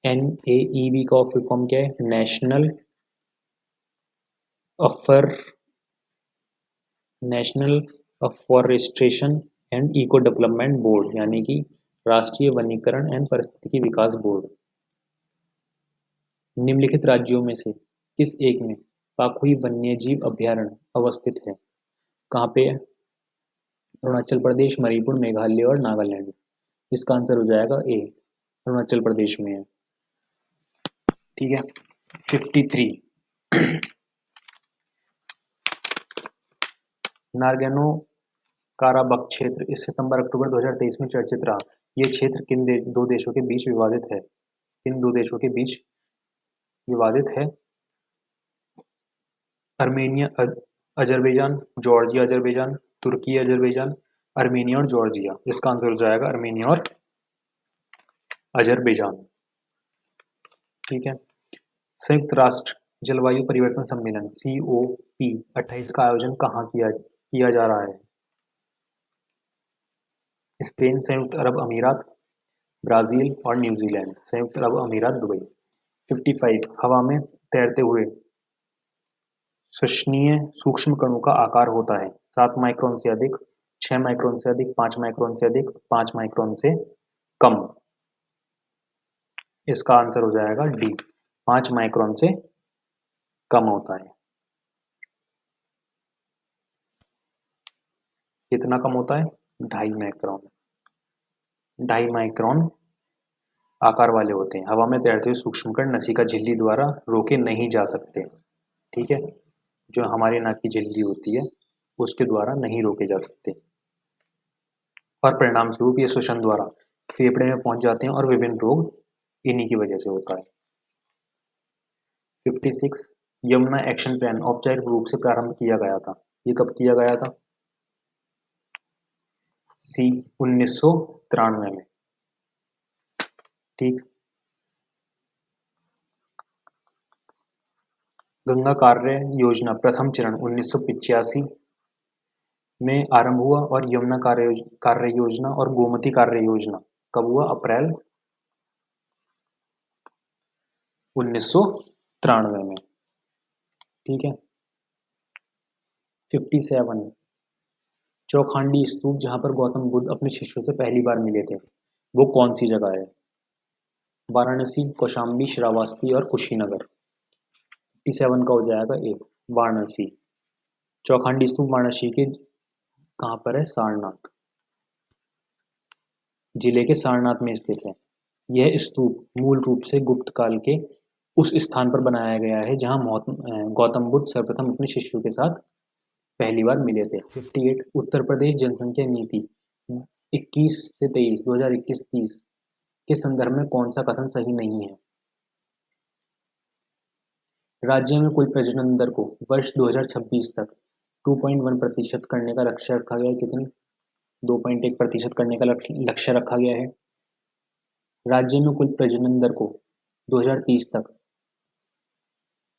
NAEB का फुल फॉर्म क्या है? National afforestation and eco development board, यानी कि राष्ट्रीय वनीकरण एवं पारिस्थितिकी विकास बोर्ड। निम्नलिखित राज्यों में से किस एक में पाखुई वन्यजीव अभयारण्य अवस्थित है? कहाँ पे है? अरुणाचल प्रदेश, मणिपुर, मेघालय और नागालैंड। इसका आंसर हो जाएगा ए, अरुणाचल प्रदेश में है। ठीक है। 53 नारगेनो काराबख क्षेत्र इस सितंबर-अक्टूबर 2023 में चर्चित रहा। ये क्षेत्र किन दो देशों के बीच विवादित है? किन दो देशों के बीच विवादित है? अर्मेनिया अजरबैजान, जॉर्जिया अजरबैजान, तुर्की अजरबैजान, अर्मेनिया और जॉर्जिया। इसका आंसर हो जाएगा अर्मेनिया और अजरबैजान। ठीक है। संयुक्त राष्ट्र जलवायु परिवर्तन सम्मेलन COP28 का आयोजन कहाँ किया जा रहा है? स्पेन, संयुक्त अरब अमीरात, ब्राजील और न्यूजीलैंड। संयुक्त अरब अमीरात, दुबई। 55 हवा में तैरते हुए श्वसनीय सूक्ष्म कणों का आकार होता है 7 माइक्रोन से अधिक, 6 माइक्रोन से अधिक, 5 माइक्रोन से अधिक, 5 माइक्रोन से कम। इसका आंसर हो जाएगा डी, 5 माइक्रोन से कम होता है। कितना कम होता है? 2.5 माइक्रोन। 2.5 माइक्रोन आकार वाले होते हैं। हवा में तैरते हुए सूक्ष्म कण नसिका झिल्ली द्वारा रोके नहीं जा सकते। ठीक है। जो हमारी नाक की झिल्ली होती है उसके द्वारा नहीं रोके जा सकते और परिणाम स्वरूप ये श्वसन द्वारा फेफड़े में पहुंच जाते हैं और विभिन्न रोग इन्हीं की वजह से होता है। 56 यमुना एक्शन प्लान औपचारिक रूप से प्रारंभ किया गया था। ये कब किया गया था? सी, 1993 में। ठीक। गंगा कार्य योजना प्रथम चरण 1985 में आरंभ हुआ और यमुना कार्य योजना और गोमती कार्य योजना कब हुआ? अप्रैल 1993 में। ठीक है। 57 चौखांडी स्तूप जहां पर गौतम बुद्ध अपने शिष्यों से पहली बार मिले थे वो कौन सी जगह है? वाराणसी, कौशाम्बी, श्रावस्ती और कुशीनगर। 57 का हो जाएगा ए, वाराणसी। चौखांडी स्तूप वाराणसी के कहाँ पर है? सारनाथ जिले के सारनाथ में स्थित है। यह स्तूप मूल रूप से गुप्त काल के उस स्थान पर बनाया गया है जहां गौतम बुद्ध सर्वप्रथम अपने शिष्यों के साथ पहली बार मिले थे। 58 उत्तर प्रदेश जनसंख्या नीति 21 से 23 2021-30 के संदर्भ में कौन सा कथन सही नहीं है? राज्य में कुल प्रजनन दर को वर्ष 2026 तक 2.1% करने का लक्ष्य रखा गया है। कितनी? 2.1% करने का लक्ष्य रखा गया है। राज्य में कुल प्रजनन दर को 2030 तक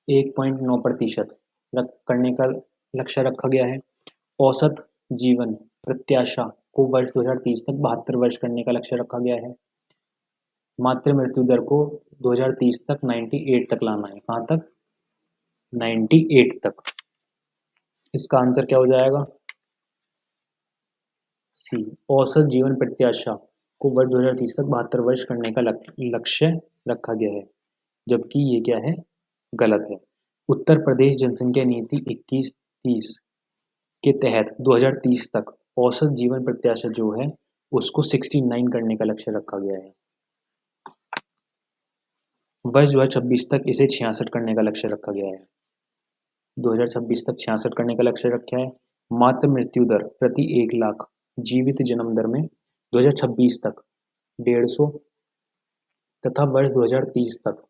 1.9% करने का लक्ष्य रखा गया है। औसत जीवन प्रत्याशा को वर्ष 2030 तक 72 वर्ष करने का लक्ष्य रखा गया है। मातृ मृत्यु दर को 2030 तक 98 तक लाना है। कहाँ तक? 98 तक। इसका आंसर क्या हो जाएगा? सी। औसत जीवन प्रत्याशा को वर्ष 2030 तक 72 वर्ष करने का लक्ष्य रखा गया है, जबकि ये क्या है? गलत है। उत्तर प्रदेश जनसंख्या नीति 21-30 के तहत 2030 तक औसत जीवन प्रत्याशा जो है उसको 69 करने का लक्ष्य रखा गया है। वर्ष 2026 तक इसे 66 करने का लक्ष्य रखा गया है। 2026 तक 66 करने का लक्ष्य रखा है। मातृ मृत्यु दर प्रति 1 लाख जीवित जन्म दर में 2026 तक 150 तथा वर्ष 2030 तक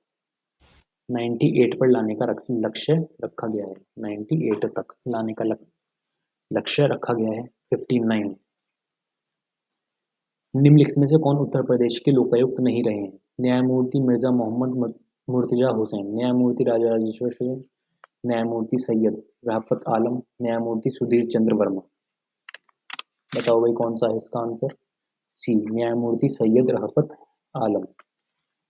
98 पर लाने का लक्ष्य रखा गया है। 98 तक लाने का लक्ष्य रखा गया है। 59। निम्नलिखित में से कौन उत्तर प्रदेश के लोकायुक्त नहीं रहे हैं? न्यायमूर्ति मिर्जा मोहम्मद मुर्तजा हुसैन, न्यायमूर्ति राजा राजेश्वर सिंह, न्यायमूर्ति सैयद राफत आलम, न्यायमूर्ति सुधीर चंद्र वर्मा। बताओ भाई कौन सा है इसका आंसर? सी। न्यायमूर्ति सैयद राफत आलम।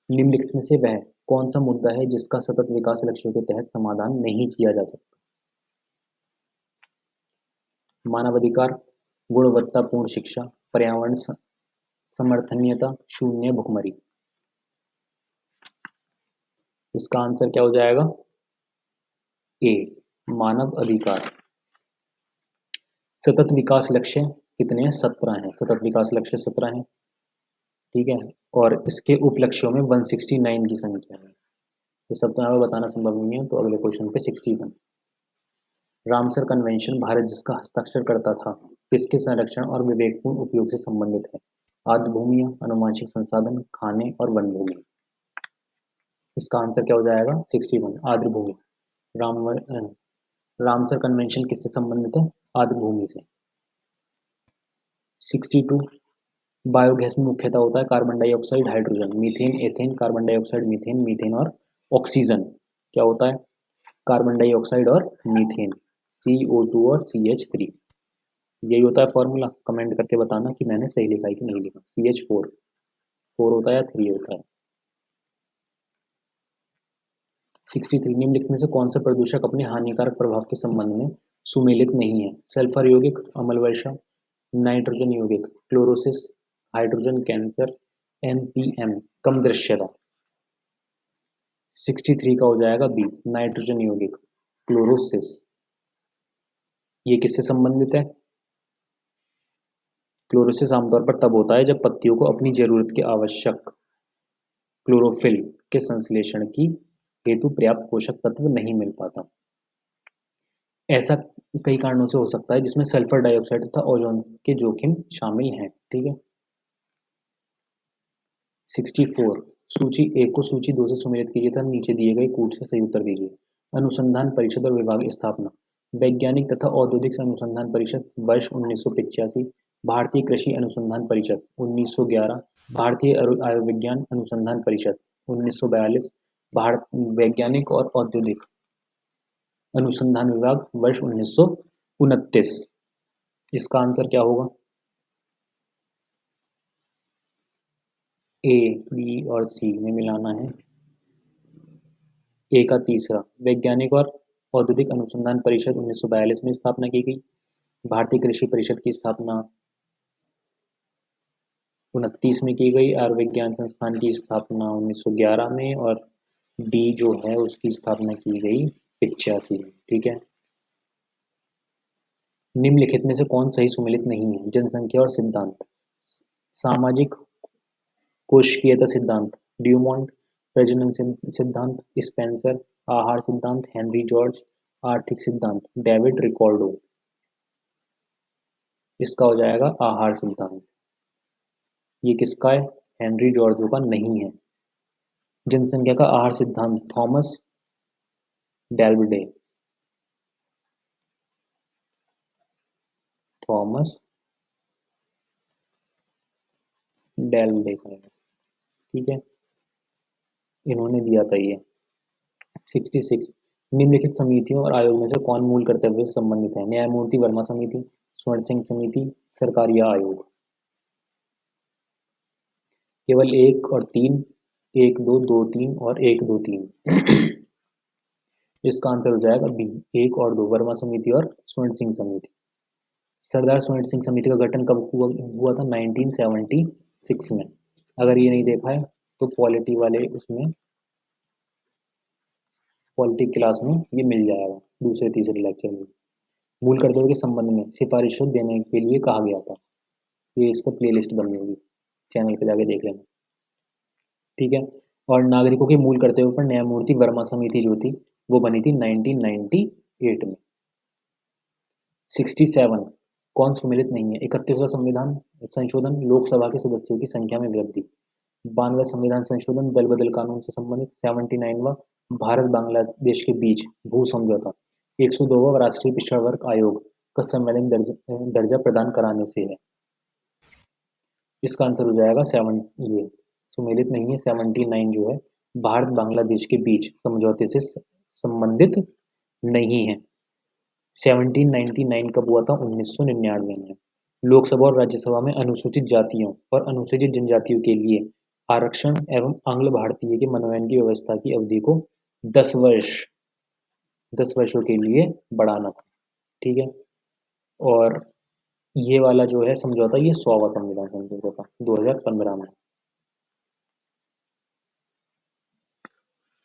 निम्नलिखित में से वह कौन सा मुद्दा है जिसका सतत विकास लक्ष्यों के तहत समाधान नहीं किया जा सकता? मानवाधिकार, गुणवत्तापूर्ण शिक्षा, पर्यावरण समर्थनीयता, शून्य भुखमरी। इसका आंसर क्या हो जाएगा? ए। मानव अधिकार। सतत विकास लक्ष्य कितने हैं? 17 हैं। सतत विकास लक्ष्य 17 हैं। ठीक है। और इसके उपलक्ष्यों में 169 की संख्या है। ये सब तो यहाँ बताना संभव नहीं है, तो अगले क्वेश्चन पे 61। रामसर कन्वेंशन भारत जिसका हस्ताक्षर करता था किसके संरक्षण और विवेकपूर्ण उपयोग से संबंधित है? आर्द्र भूमियां, अनुवांशिक संसाधन, खाने और वन भूमि। इसका आंसर क्या हो जाएगा? 61 आर्द्र भूमि। रामसर कन्वेंशन किससे संबंधित है? आर्द्र भूमि से। 62 बायोगैस में मुख्यतः होता है carbon dioxide, hydrogen, methane, ethane, carbon dioxide, methane, methane और ऑक्सीजन। क्या होता है? कार्बन डाइऑक्साइड और मीथेन, CO2 और CH3। यही होता है फॉर्मूला। कमेंट करके बताना कि मैंने सही लिखा है कि नहीं लिखा। CH4 4 होता है या 3 होता है? 63 निम्नलिखित में से कौन सा प्रदूषक अपने हानिकारक प्रभाव के संबंध में सुमेलित नहीं है? सल्फर यौगिक, अम्ल वर्षा, नाइट्रोजन यौगिक, क्लोरोसिस, हाइड्रोजन कैंसर, MPM कम दृश्यता। 63 का हो जाएगा बी, नाइट्रोजन यौगिक, क्लोरोसिस। ये किससे संबंधित है? क्लोरोसिस आमतौर पर तब होता है जब पत्तियों को अपनी जरूरत के आवश्यक क्लोरोफिल के संश्लेषण की हेतु पर्याप्त पोषक तत्व नहीं मिल पाता। ऐसा कई कारणों से हो सकता है जिसमें सल्फर डाइऑक्साइड तथा ओजोन के जोखिम शामिल हैं। ठीक है। 64 सूची 1 को सूची 2 से सुमेलित कीजिए तथा नीचे दिए गए कूट से सही उत्तर दीजिए। अनुसंधान परिषद और विभाग स्थापना। वैज्ञानिक तथा औद्योगिक अनुसंधान परिषद वर्ष 1985, भारतीय कृषि अनुसंधान परिषद 1911, भारतीय आयुर्विज्ञान अनुसंधान परिषद 1942, भारत वैज्ञानिक और औद्योगिक अनुसंधान विभाग वर्ष 1929। इसका आंसर क्या होगा? ए, बी और सी में मिलाना है। ए का तीसरा, वैज्ञानिक और औद्योगिक अनुसंधान परिषद 1942 में स्थापना की गई। भारतीय कृषि परिषद की स्थापना 29 में की गई। आयुर्विज्ञान संस्थान की स्थापना 1911 में और डी जो है उसकी स्थापना की गई 85 में। ठीक है। निम्नलिखित में से कौन सही सुमेलित नहीं है? जनसंख्या और सिद्धांत, सामाजिक कोशिकीयता सिद्धांत, ड्यूमोंट, प्रजनन सिद्धांत, स्पेंसर, आहार सिद्धांत, हेनरी जॉर्ज, आर्थिक सिद्धांत, डेविड रिकॉर्डो। इसका हो जाएगा आहार सिद्धांत। ये किसका है? हेनरी जॉर्जो का नहीं है। जनसंख्या का आहार सिद्धांत थॉमस डेल्वडे, थॉमस डेल्वडे का है। ठीक है, इन्होंने दिया था ये। 66 निम्नलिखित समितियों और आयोग में से कौन मूल कर्तव्य से संबंधित है? न्यायमूर्ति वर्मा समिति, स्वर्ण सिंह समिति, सरकारिया आयोग। केवल एक और तीन, एक दो, दो तीन और एक दो तीन। इसका आंसर हो जाएगा बी, एक और दो, वर्मा समिति और स्वर्ण सिंह समिति। सरदार स्वर्ण सिंह समिति का गठन कब हुआ था? 1976 में। अगर ये नहीं देखा है तो पॉलिटी वाले उसमें पॉलिटिक क्लास में ये मिल जाएगा दूसरे तीसरे लेक्चर में। मूल कर्तव्य के संबंध में सिफारिश देने के लिए कहा गया था। ये इसका प्लेलिस्ट बनी होगी, चैनल पे जाके देख लेना, ठीक है। और नागरिकों के मूल कर्तव्यों पर न्यायमूर्ति वर्मा समिति जो थी वो बनी थी 1998 में। 67 कौन सुमेलित नहीं है? 31वां संविधान संशोधन, लोकसभा के सदस्यों की संख्या में वृद्धि, 92वां संविधान संशोधन, दल बदल कानून से संबंधित, 79वां भारत बांग्लादेश के बीच भू समझौता, 102वां राष्ट्रीय पिछड़ा वर्ग आयोग का संवैधानिक दर्जा प्रदान कराने से है। इसका आंसर हो जाएगा ये सुमेलित नहीं है। 79 जो है भारत बांग्लादेश के बीच समझौते से संबंधित नहीं है। 1799 कब हुआ था? 1999 में। लोकसभा और राज्यसभा में अनुसूचित जातियों और अनुसूचित जनजातियों के लिए आरक्षण एवं आंग्ल भारतीय के मनोनयन की व्यवस्था की अवधि को 10 वर्षों के लिए बढ़ाना था, ठीक है। और ये वाला जो है समझौता, ये 100वां संविधान समझौता था 2015 में।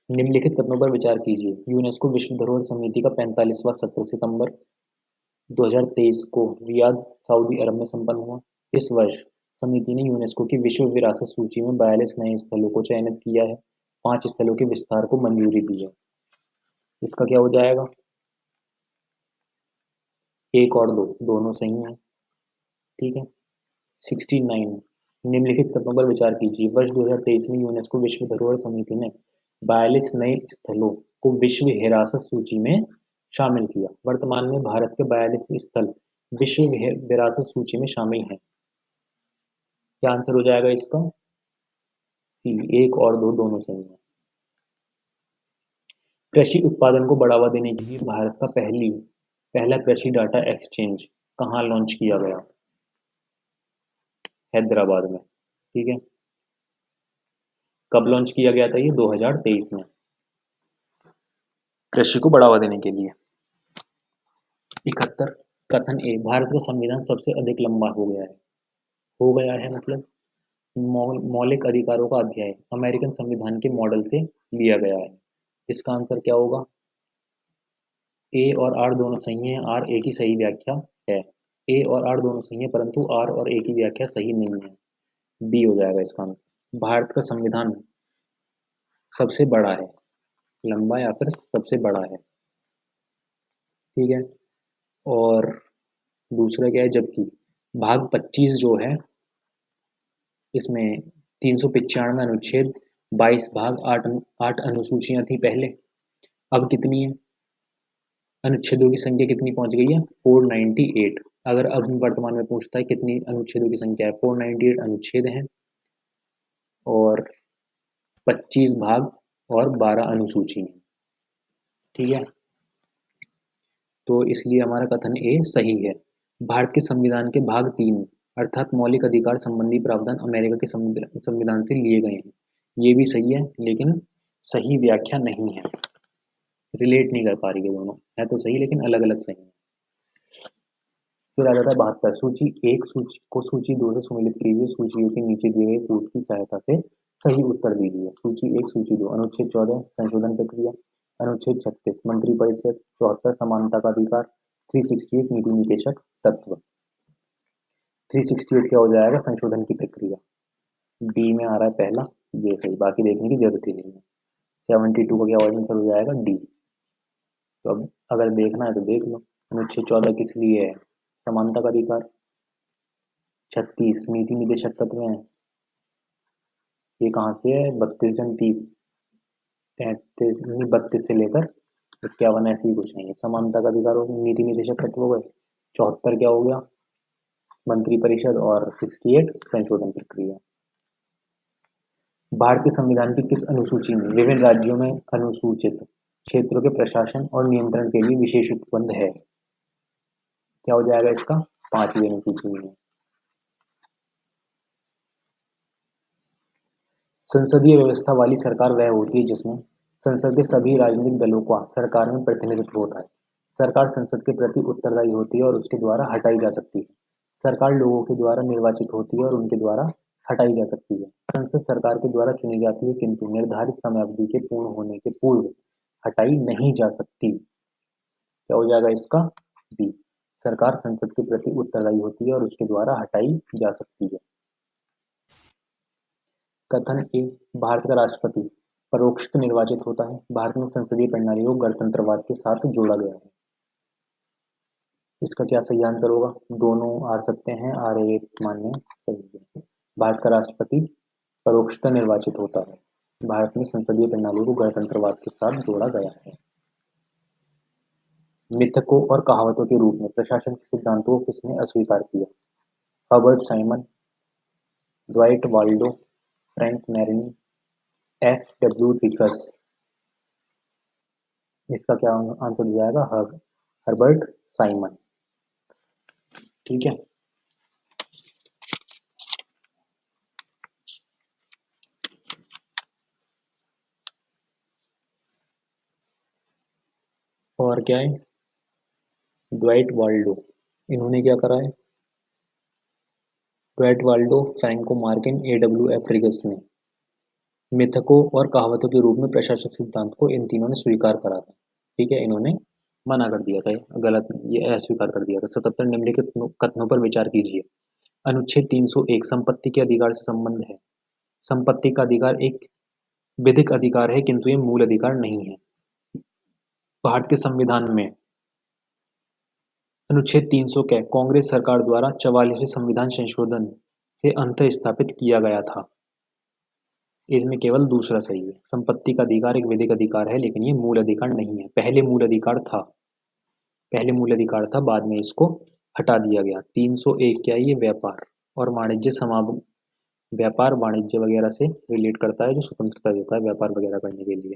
निम्नलिखित कथनों पर विचार कीजिए। यूनेस्को विश्व धरोहर समिति का 45वां सत्र सितंबर 2023 को रियाद, सऊदी अरब में संपन्न हुआ। इस वर्ष समिति ने यूनेस्को की विश्व विरासत सूची में 42 नए स्थलों को चयनित किया है, 5 स्थलों के विस्तार को मंजूरी दी है। इसका क्या हो जाएगा? एक और दो, दोनों सही हैं, ठीक है। 69 निम्नलिखित कथनों पर विचार कीजिए। वर्ष 2023 में यूनेस्को विश्व धरोहर समिति ने 42 नए स्थलों को विश्व हिरासत सूची में शामिल किया। वर्तमान में भारत के 42 स्थल विश्व विरासत सूची में शामिल हैं। क्या आंसर हो जाएगा इसका? सी, एक और दो, दोनों सही हैं। कृषि उत्पादन को बढ़ावा देने के लिए भारत का पहला कृषि डाटा एक्सचेंज कहाँ लॉन्च किया गया? हैदराबाद में, ठीक है। कब लॉन्च किया गया था ये? 2023 में, कृषि को बढ़ावा देने के लिए। 71 कथन ए, भारत का संविधान सबसे अधिक लंबा हो गया है मतलब मौलिक अधिकारों का अध्याय अमेरिकन संविधान के मॉडल से लिया गया है। इसका आंसर क्या होगा? ए और आर दोनों सही हैं, आर ए की सही व्याख्या है। ए और आर दोनों सही है परंतु आर और ए की व्याख्या सही नहीं है। बी हो जाएगा इसका आंसर। भारत का संविधान सबसे बड़ा है, लंबा या फिर सबसे बड़ा है, ठीक है। और दूसरा क्या है? जबकि भाग 25 जो है इसमें 395 अनुच्छेद, 22 भाग, 8 अनुसूचियां थी पहले, अब कितनी है? अनुच्छेदों की संख्या कितनी पहुंच गई है? 498। अगर अब वर्तमान में पूछता है कितनी अनुच्छेदों की संख्या है, 498 अनुच्छेद हैं और 25 भाग और 12 अनुसूची हैं, ठीक है। तो इसलिए हमारा कथन ए सही है। भारत के संविधान के भाग 3 अर्थात मौलिक अधिकार संबंधी प्रावधान अमेरिका के संविधान से लिए गए हैं। ये भी सही है लेकिन सही व्याख्या नहीं है, रिलेट नहीं कर पा रही है, दोनों है तो सही लेकिन अलग अलग सही है। फिर आ जाता है 72 सूची 1 सूची 2 से सुमेलित कीजिए। सूचियों के नीचे दिए गए कूट की सहायता से सही उत्तर दीजिए। सूची 1 सूची 2 अनुच्छेद 14 संशोधन प्रक्रिया, अनुच्छेद 36 मंत्रिपरिषद, 74 समानता का अधिकार, 368 नीति निदेशक तत्व। 368 क्या हो जाएगा? संशोधन की प्रक्रिया। डी में आ रहा है पहला, ये सही, बाकी देखने की जरूरत ही नहीं है। 72 का क्या आंसर हो जाएगा? डी। तो अब अगर देखना है तो देख लो। अनुच्छेद 14 किस लिए है? समानता का अधिकार। 36 नीति निदेशक तत्व है, ये कहाँ से है? 32 जन 30, 32 से लेकर 51 ऐसे ही कुछ नहीं है। समानता का अधिकार हो, नीति निदेशक तत्व हो गए। 74 क्या हो गया? मंत्रिपरिषद और 68 संशोधन प्रक्रिया। भारतीय संविधान की किस अनुसूची में विभिन्न राज्यों में अनुसूचित क्षेत्रों के प्रशासन और नियंत्रण के लिए विशेष उपबंध है। क्या हो जाएगा इसका? 5वीं अनुसूची में। संसदीय व्यवस्था वाली सरकार वह होती है जिसमें संसद के सभी राजनीतिक दलों का सरकार में प्रतिनिधित्व होता है। सरकार संसद के प्रति उत्तरदायी होती है और उसके द्वारा हटाई जा सकती है। सरकार लोगों के द्वारा निर्वाचित होती है और उनके द्वारा हटाई जा सकती है। संसद सरकार के द्वारा चुनी जाती है किंतु निर्धारित समयावधि के पूर्ण होने के पूर्व हटाई नहीं जा सकती। क्या हो जाएगा इसका? बी। सरकार संसद के प्रति उत्तरदायी होती है और उसके द्वारा हटाई जा सकती है। कथन ए, भारत का राष्ट्रपति परोक्षतः निर्वाचित होता है। भारत में संसदीय प्रणाली को गणतंत्रवाद के साथ जोड़ा गया है। इसका क्या सही आंसर होगा? दोनों आ सकते हैं, आ रहे मानने सही है। भारत का राष्ट्रपति परोक्षतः निर्वाचित होता है। भारत में संसदीय प्रणाली को गणतंत्रवाद के साथ जोड़ा गया है। मिथकों और कहावतों के रूप में प्रशासन के सिद्धांतों को किसने अस्वीकार किया? Herbert Simon, Dwight Waldo, Frank Marini, F.W. Riggs. इसका क्या आंसर हो जाएगा? Herbert Simon. ठीक है। और क्या है? Dwight Waldo. इन्होंने क्या करा है? Dwight Waldo, Franco Markin, A.W.F. Riggs ने मिथकों और कहावतों के रूप में प्रशासक सिद्धांत को इन तीनों ने स्वीकार करा था। ठीक है, इन्होंने मना कर दिया था, गलत, ये अस्वीकार कर दिया था। 77 निम्नलिखित कथनों पर विचार कीजिए। अनुच्छेद 301 संपत्ति के अधिकार से संबंध है। संपत्ति का अधिकार एक विधिक अधिकार है किंतु ये मूल अधिकार नहीं है। भारत के संविधान में अनुच्छेद 300 के कांग्रेस सरकार द्वारा 44वें संविधान संशोधन से अंत स्थापित किया गया था। इसमें केवल दूसरा सही है। संपत्ति का अधिकार एक विधिक अधिकार है लेकिन ये मूल अधिकार नहीं है। पहले मूल अधिकार था, बाद में इसको हटा दिया गया। 301 क्या है? ये व्यापार और वाणिज्य समागम, व्यापार वाणिज्य वगैरह से रिलेट करता है, जो स्वतंत्रता देता है व्यापार वगैरह करने के लिए।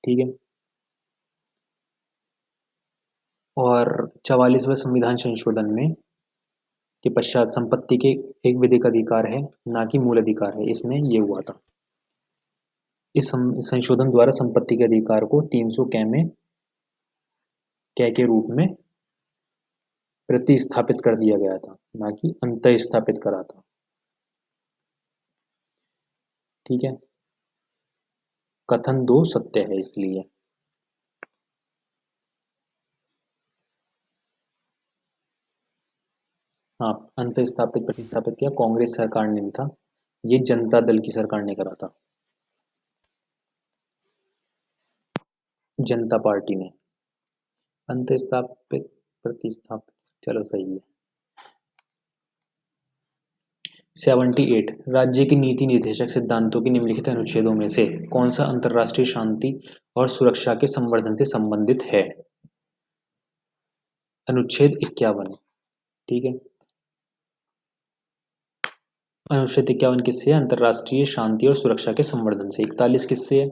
ठीक है। और 44वें संविधान संशोधन में के पश्चात संपत्ति के एक विधिक अधिकार है, ना कि मूल अधिकार है। इसमें ये हुआ था। इस संशोधन द्वारा संपत्ति के अधिकार को 300 कै में कै के रूप में प्रतिस्थापित कर दिया गया था, ना कि अंत स्थापित करा था। ठीक है। कथन 2 सत्य है इसलिए। हाँ, अंत स्थापित प्रतिस्थापित किया कांग्रेस सरकार ने था, ये जनता दल की सरकार ने करा था, जनता पार्टी ने। अंत स्थापित प्रतिस्थापित, चलो सही है। 78 राज्य के नीति निर्देशक सिद्धांतों के निम्नलिखित अनुच्छेदों में से कौन सा अंतर्राष्ट्रीय शांति और सुरक्षा के संवर्धन से संबंधित है? अनुच्छेद 51। ठीक है। अनुच्छेद 51 किससे? अंतर्राष्ट्रीय शांति और सुरक्षा के संवर्धन से। 41 किससे है?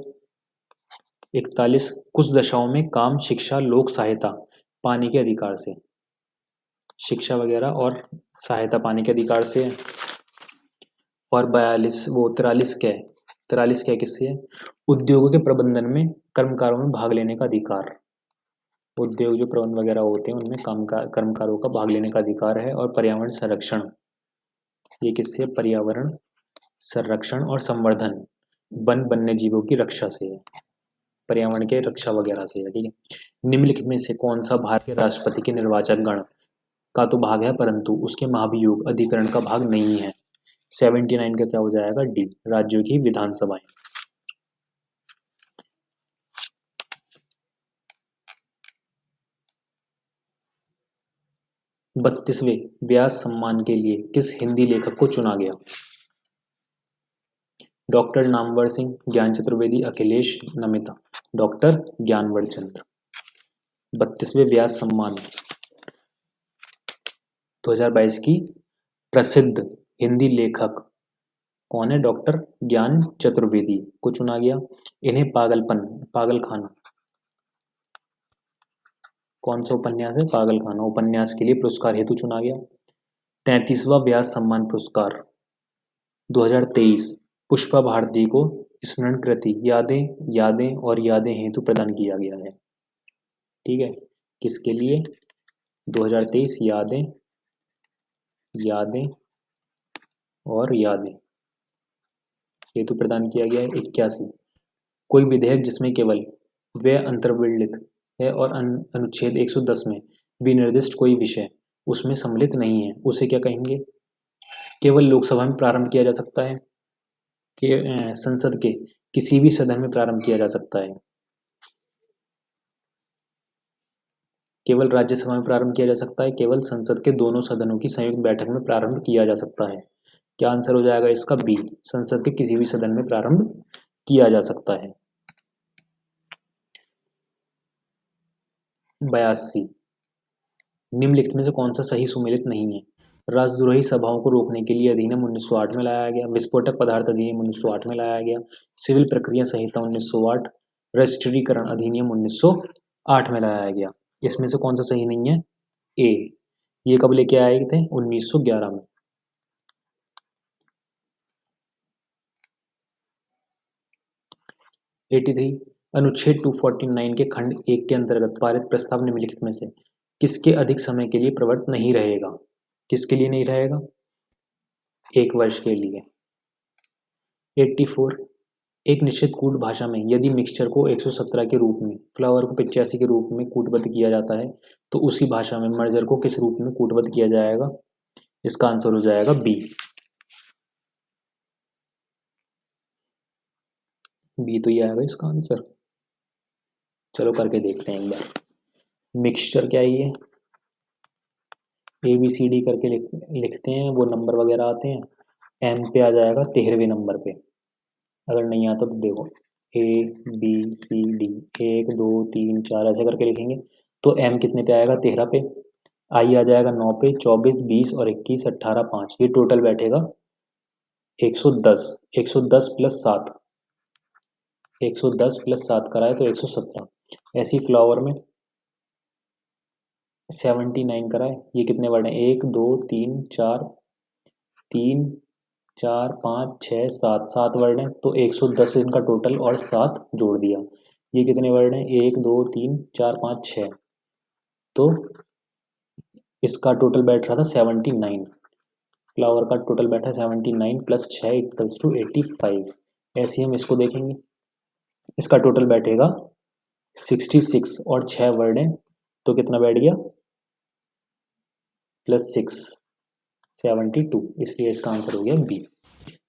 41 कुछ दशाओं में काम, शिक्षा, लोक सहायता पाने के अधिकार से, शिक्षा वगैरह और सहायता पाने के अधिकार से है। और 43 क्या किससे है? उद्योगों के प्रबंधन में कर्मकारों में भाग लेने का अधिकार। उद्योग जो प्रबंध वगैरह होते हैं उनमें कर्मकारों का भाग लेने का अधिकार है। और पर्यावरण संरक्षण, ये किससे? पर्यावरण संरक्षण और संवर्धन वन्य जीवों की रक्षा से है, पर्यावरण के रक्षा वगैरह से है। ठीक है। निम्नलिखित में से कौन सा भारत के राष्ट्रपति के निर्वाचक गण का तो भाग है परंतु उसके महाभियोग अधिकरण का भाग नहीं है? 79 का क्या हो जाएगा? डी, राज्यों की विधानसभाएं। बत्तीसवें व्यास सम्मान के लिए किस हिंदी लेखक को चुना गया? डॉक्टर नामवर सिंह, ज्ञान चतुर्वेदी, अखिलेश, नमिता। डॉक्टर ज्ञानवर चंद्र। 32वें व्यास सम्मान 2022 की प्रसिद्ध हिंदी लेखक कौन है? डॉक्टर ज्ञान चतुर्वेदी को चुना गया। इन्हें पागलखाना कौन सा उपन्यास है? पागलखाना। उपन्यास के लिए पुरस्कार हेतु चुना गया। 33वां व्यास सम्मान पुरस्कार 2023 पुष्पा भारती को स्मरण कृति यादें यादें और यादें हेतु प्रदान किया गया है। ठीक है, किसके लिए? 2023 यादें यादें और यादें हेतु प्रदान किया गया है। 81 कोई विधेयक जिसमें केवल व्यय अंतर्विलित है और अनुच्छेद 110 में विनिर्दिष्ट कोई विषय उसमें सम्मिलित नहीं है, उसे क्या कहेंगे? केवल लोकसभा में प्रारंभ किया जा सकता है, कि संसद के किसी भी सदन में प्रारंभ किया जा सकता है, केवल राज्यसभा में प्रारंभ किया जा सकता है, केवल संसद के दोनों सदनों की संयुक्त बैठक में प्रारंभ किया जा सकता है। क्या आंसर हो जाएगा इसका? बी, संसद के किसी भी सदन में प्रारंभ किया जा सकता है। 82 निम्नलिखित में से कौन सा सही सुमेलित नहीं है? राजद्रोही सभाओं को रोकने के लिए अधिनियम 1908 में लाया गया। विस्फोटक पदार्थ अधिनियम 1908 में लाया गया। सिविल प्रक्रिया संहिता 1908, रजिस्ट्रीकरण अधिनियम 1908 में लाया गया। इसमें से कौन सा सही नहीं है? ए। ये कब लेके आए थे? 1911 में। अनुच्छेद 249 के खंड 1 के अंतर्गत पारित प्रस्ताव निम्नलिखित में से किसके अधिक समय के लिए प्रवर्त नहीं रहेगा? किसके लिए नहीं रहेगा? 1 वर्ष के लिए। 84 एक निश्चित कूट भाषा में यदि मिक्सचर को 117 के रूप में, फ्लावर को 85 के रूप में कूटबद्ध किया जाता है तो उसी भाषा में मर्जर को किस रूप में कूटबद्ध किया जाएगा? इसका आंसर हो जाएगा बी। बी तो ये आएगा इसका आंसर। चलो करके देखते हैं एक बार। मिक्सचर क्या है ये? ABCD करके लिखते हैं, वो नंबर वगैरह आते हैं। एम पे आ जाएगा 13वें नंबर पे। अगर नहीं आता तो देखो ABCD 1 2 3 4 ऐसे करके लिखेंगे तो एम कितने पे आएगा? 13 पे। आई आ जाएगा 9 पे, 24 20 और 21 18 5। ये टोटल बैठेगा 110। 110 प्लस 7, 110 प्लस 7 कराए तो 117। ऐसी फ्लावर में 79 कराए, ये कितने वर्ड हैं? 1 2 3 4 3 4 5 6 7, 7 वर्ड हैं तो 110 इनका टोटल और 7 जोड़ दिया। ये कितने वर्ड हैं? 1 2 3 4 5 6, तो इसका टोटल बैठ रहा था 79। फ्लावर का टोटल बैठा 79 प्लस 6 इक्वल्स टू 85। ऐसे हम इसको देखेंगे, इसका टोटल बैठेगा 66 और 6 वर्ड हैं तो कितना बैठ गया? प्लस 6 72, इसलिए इसका आंसर हो गया बी।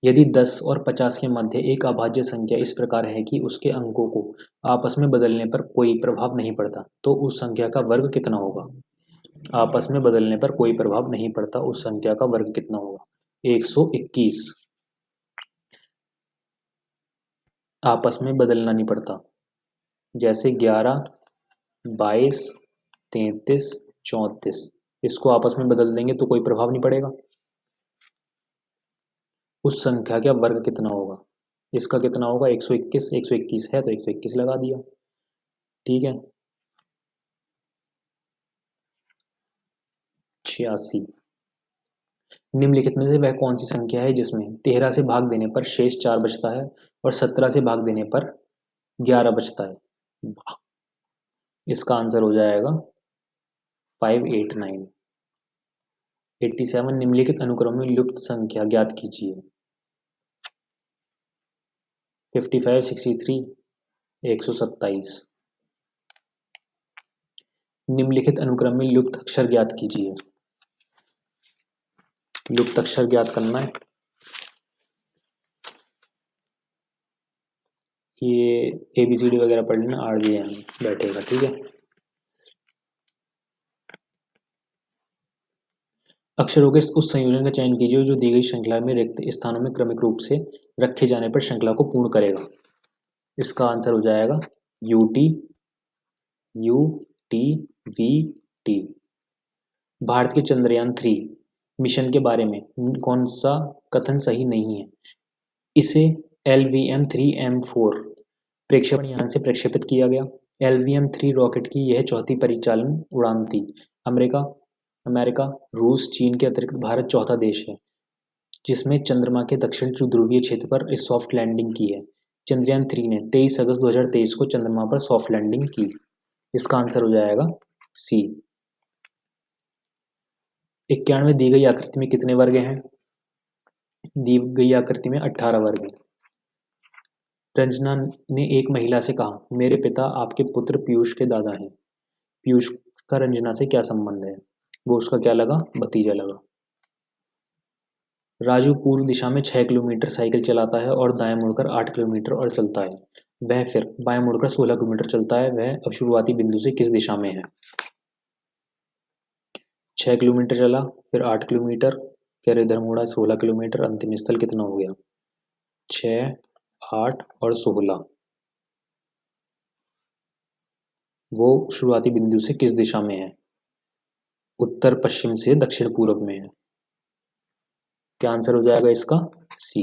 यदि 10 और 50 के मध्य एक अभाज्य संख्या इस प्रकार है कि उसके अंकों को आपस में बदलने पर कोई प्रभाव नहीं पड़ता तो उस संख्या का वर्ग कितना होगा? आपस में बदलने पर कोई प्रभाव नहीं पड़ता, उस संख्या का वर्ग कितना होगा? 121। आपस में बदलना नहीं पड़ता, जैसे 11 22 33 34, इसको आपस में बदल देंगे तो कोई प्रभाव नहीं पड़ेगा। उस संख्या का वर्ग कितना होगा? इसका कितना होगा? 121। 121 है तो 121 लगा दिया। ठीक है। 86 निम्नलिखित में से वह कौन सी संख्या है जिसमें 13 से भाग देने पर शेष 4 बचता है और 17 से भाग देने पर 11 बचता है? इसका आंसर हो जाएगा 589। 87 निम्नलिखित अनुक्रम में लुप्त संख्या ज्ञात कीजिए। 55 63 127। निम्नलिखित अनुक्रम में लुप्त अक्षर ज्ञात कीजिए। लुप्त अक्षर ज्ञात करना है। ये ABCD वगैरह पढ़ लेना, RGM बैठेगा। ठीक है। अक्षरों के उस संयोजन का चयन कीजिए जो दी गई श्रृंखला में रिक्त स्थानों में क्रमिक रूप से रखे जाने पर श्रृंखला को पूर्ण करेगा। इसका आंसर हो जाएगा UT UT VT। भारत के चंद्रयान 3 मिशन के बारे में कौन सा कथन सही नहीं है? इसे LVM-3M4 प्रक्षेपण यान से प्रक्षेपित किया गया। LVM-3 रॉकेट की यह चौथी परिचालन उड़ान थी। अमेरिका, रूस, चीन के अतिरिक्त भारत चौथा देश है जिसमें चंद्रमा के दक्षिण ध्रुवीय क्षेत्र पर इस सॉफ्ट लैंडिंग की है। चंद्रयान-3 ने 23 अगस्त 2023 को चंद्रमा पर सॉफ्ट लैंडिंग की। इसका आंसर हो जाएगा सी। 91 दी गई आकृति में कितने वर्ग हैं? दी गई आकृति में 18 वर्ग हैं। रंजना ने एक महिला से कहा, मेरे पिता आपके पुत्र पीयूष के दादा हैं। पीयूष का रंजना से क्या संबंध है? वो उसका क्या लगा? भतीजा लगा। राजू पूर्व दिशा में 6 किलोमीटर साइकिल चलाता है और दाएं मुड़कर 8 किलोमीटर और चलता है। वह फिर बाएं मुड़कर 16 किलोमीटर चलता है। वह अब शुरुआती बिंदु से किस दिशा में है? 6 किलोमीटर चला, फिर 8 किलोमीटर, फिर इधर मुड़ा 16 किलोमीटर, अंतिम स्थल कितना हो गया? 6, 8 और 16। वो शुरुआती बिंदु से किस दिशा में है? उत्तर पश्चिम से दक्षिण पूर्व में है। क्या आंसर हो जाएगा इसका? सी।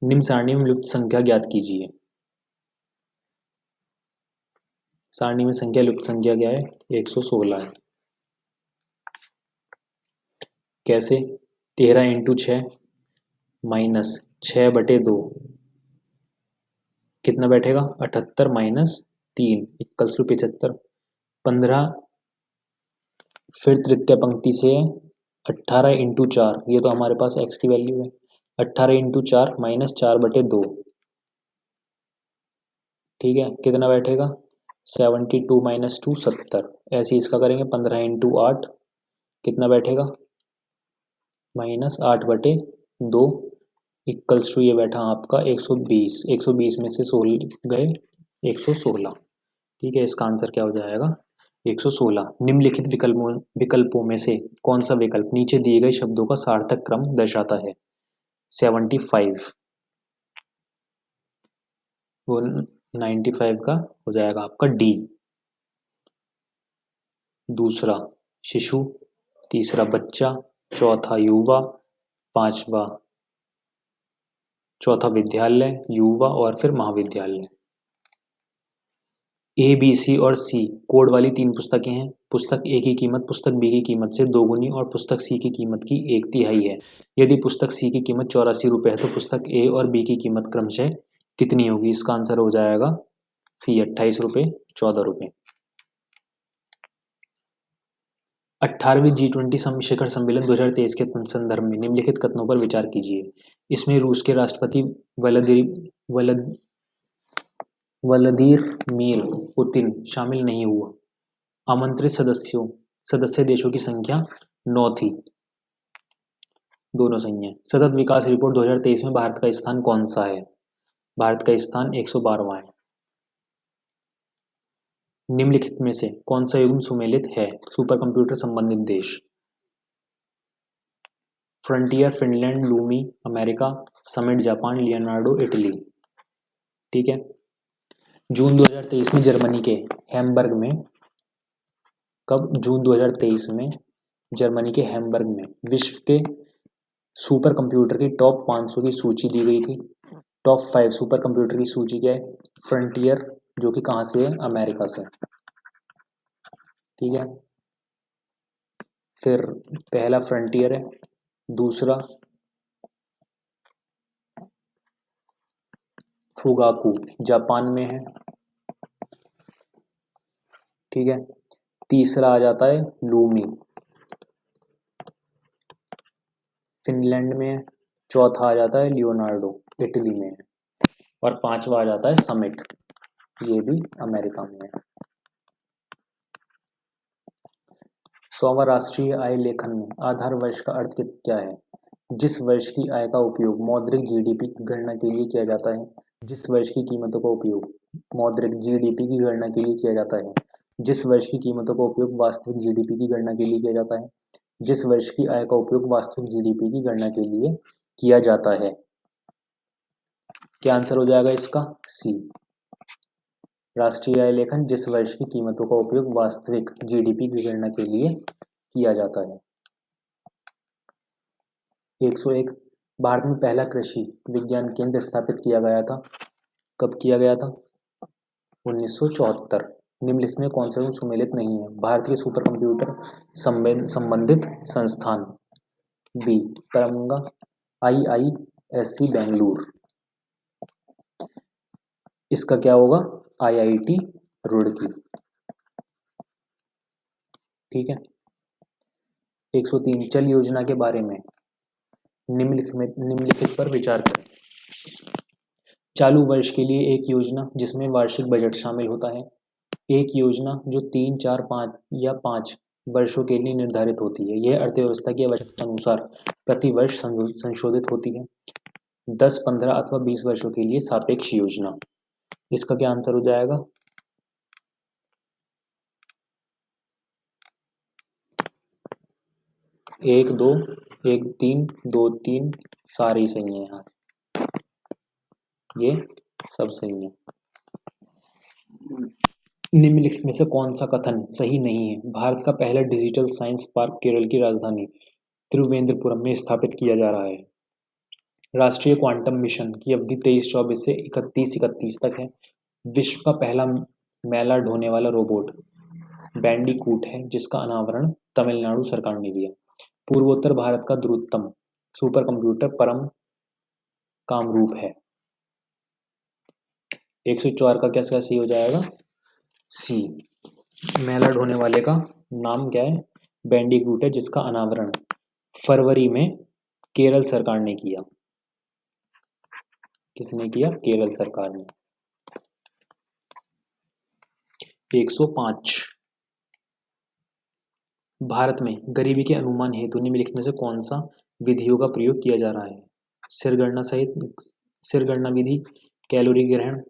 निम्न सारणी में लुप्त संख्या ज्ञात कीजिए। सारणी में संख्या लुप्त संख्या क्या है? 116 है। कैसे? 13 × 6 माइनस 6/2 कितना बैठेगा? 78 माइनस 3 इक्वल्स टू 75। 15 फिर तृतीय पंक्ति से 18 × 4, ये तो हमारे पास x की वैल्यू है। 18 × 4 माइनस 4/2, ठीक है, कितना बैठेगा? 72 माइनस 2 70। ऐसे ही इसका करेंगे 15 × 8 कितना बैठेगा? माइनस 8/2 इक्वल्स टू ये बैठा आपका 120। 120 में से 16 गए 116, ठीक है। इसका आंसर क्या हो जाएगा? 116। निम्नलिखित विकल्पों में से कौन सा विकल्प नीचे दिए गए शब्दों का सार्थक क्रम दर्शाता है? 75, वो 95 का हो जाएगा आपका डी। दूसरा शिशु, तीसरा बच्चा, चौथा युवा, चौथा विद्यालय, युवा और फिर महाविद्यालय। ए, बी, सी और सी कोड वाली 3 पुस्तकें हैं। पुस्तक ए की कीमत पुस्तक बी की कीमत से 2 गुनी और पुस्तक सी की कीमत की 1/3 है। यदि पुस्तक सी की कीमत 84 रुपये है तो पुस्तक ए और बी की कीमत क्रमशः कितनी होगी? इसका आंसर हो जाएगा सी, 28 रुपये, 14 रुपये। 18वीं G20 शिखर सम्मेलन 2023 के संदर्भ में निम्नलिखित कथनों पर विचार कीजिए। इसमें रूस के राष्ट्रपति व्लादिमीर पुतिन शामिल नहीं हुआ। आमंत्रित सदस्य देशों की संख्या 9 थी। दोनों सही हैं। सतत विकास रिपोर्ट 2023 में भारत का स्थान कौन सा है? भारत का स्थान 112वां है। निम्नलिखित में से कौन सा युग्म सुमेलित है? सुपर कंप्यूटर संबंधित देश। Frontier Finland, Lumi America, summit Japan, Leonardo Italy, ठीक है। जून 2023 में जर्मनी के हैम्बर्ग में, कब? जून 2023 में जर्मनी के हैम्बर्ग में विश्व के सुपर कंप्यूटर की टॉप 500 की सूची दी गई थी। टॉप 5 सुपर कंप्यूटर की सूची क्या है? फ्रंटियर, जो कि कहाँ से है? अमेरिका से, ठीक है। फिर पहला फ्रंटियर है, दूसरा फुगाकू जापान में है, ठीक है। तीसरा आ जाता है लूमी, फिनलैंड में है। चौथा आ जाता है लियोनार्डो, इटली में है। और पांचवा आ जाता है समिट, ये भी अमेरिका में है। 100वां राष्ट्रीय आय लेखन में आधार वर्ष का अर्थ क्या है? जिस वर्ष की आय का उपयोग मौद्रिक जीडीपी की गणना के लिए किया जाता है। जिस वर्ष की कीमतों का उपयोग मौद्रिक जीडीपी की गणना के लिए किया जाता है। जिस वर्ष की कीमतों का उपयोग वास्तविक जीडीपी की गणना के लिए किया जाता है। जिस वर्ष की आय का उपयोग वास्तविक जीडीपी की गणना के लिए किया जाता है। क्या आंसर हो जाएगा इसका? सी। राष्ट्रीय आय लेखन जिस वर्ष की कीमतों का उपयोग वास्तविक जीडीपी की गणना के लिए किया जाता है। 101 भारत में पहला कृषि विज्ञान केंद्र स्थापित किया गया था। कब किया गया था? 1974। निम्नलिखित में कौन सा सुमेलित नहीं है? भारतीय सुपर कंप्यूटर संबंधित संस्थान, बी तरंगा, IISc बेंगलुरु। इसका क्या होगा? IIT रुड़की। ठीक है। 103 चल योजना के बारे में निम्नलिखित पर विचार करें। चालू वर्ष के लिए एक योजना जिसमें वार्षिक बजट शामिल होता है। एक योजना जो 3, 4, 5 या 5 वर्षों के लिए निर्धारित होती है। यह अर्थव्यवस्था की आवश्यकता अनुसार प्रति वर्ष संशोधित होती है। 10, 15 अथवा 20 वर्षों के लिए सापेक्ष योजना। इसका क्या आंसर हो जाएगा? 1, 2, 1, 3, 2, 3 सारी सही है यहाँ, ये सब सही है। निम्नलिखित में से कौन सा कथन सही नहीं है? भारत का पहला डिजिटल साइंस पार्क केरल की राजधानी तिरुवनंतपुरम में स्थापित किया जा रहा है। राष्ट्रीय क्वांटम मिशन की अवधि 23-24 से 31-31 तक है। विश्व का पहला मैला ढोने वाला रोबोट बैंडीकूट है, जिसका अनावरण तमिलनाडु सरकार ने किया। पूर्वोत्तर भारत का द्रुततम सुपर कंप्यूटर परम कामरूप है। 104 का क्या सही हो जाएगा? सी। मैला ढोने वाले का नाम क्या है? बैंडीकूट है, जिसका अनावरण फरवरी में केरल सरकार ने किया। किसने किया? केरल सरकार ने। 105 भारत में गरीबी के अनुमान हेतु निम्नलिखित में से कौन सा विधियों का प्रयोग किया जा रहा है? सिरगणना विधि, कैलोरी ग्रहण,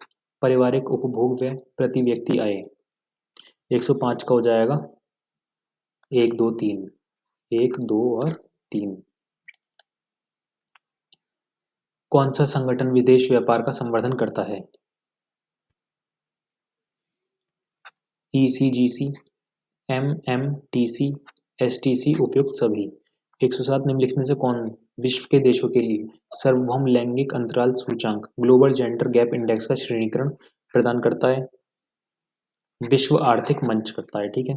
पारिवारिक उपभोग व्यय, प्रति व्यक्ति आय। 105 का हो जाएगा 1, 2, 3। 1, 2 और 3। कौन सा संगठन विदेश व्यापार का संवर्धन करता है? ECGC, MMTC, STC, उपयुक्त सभी। 107 निम्नलिखित में से कौन विश्व के देशों के लिए सार्वभौम लैंगिक अंतराल सूचांक ग्लोबल जेंडर गैप इंडेक्स का श्रेणीकरण प्रदान करता है? विश्व आर्थिक मंच करता है। ठीक है।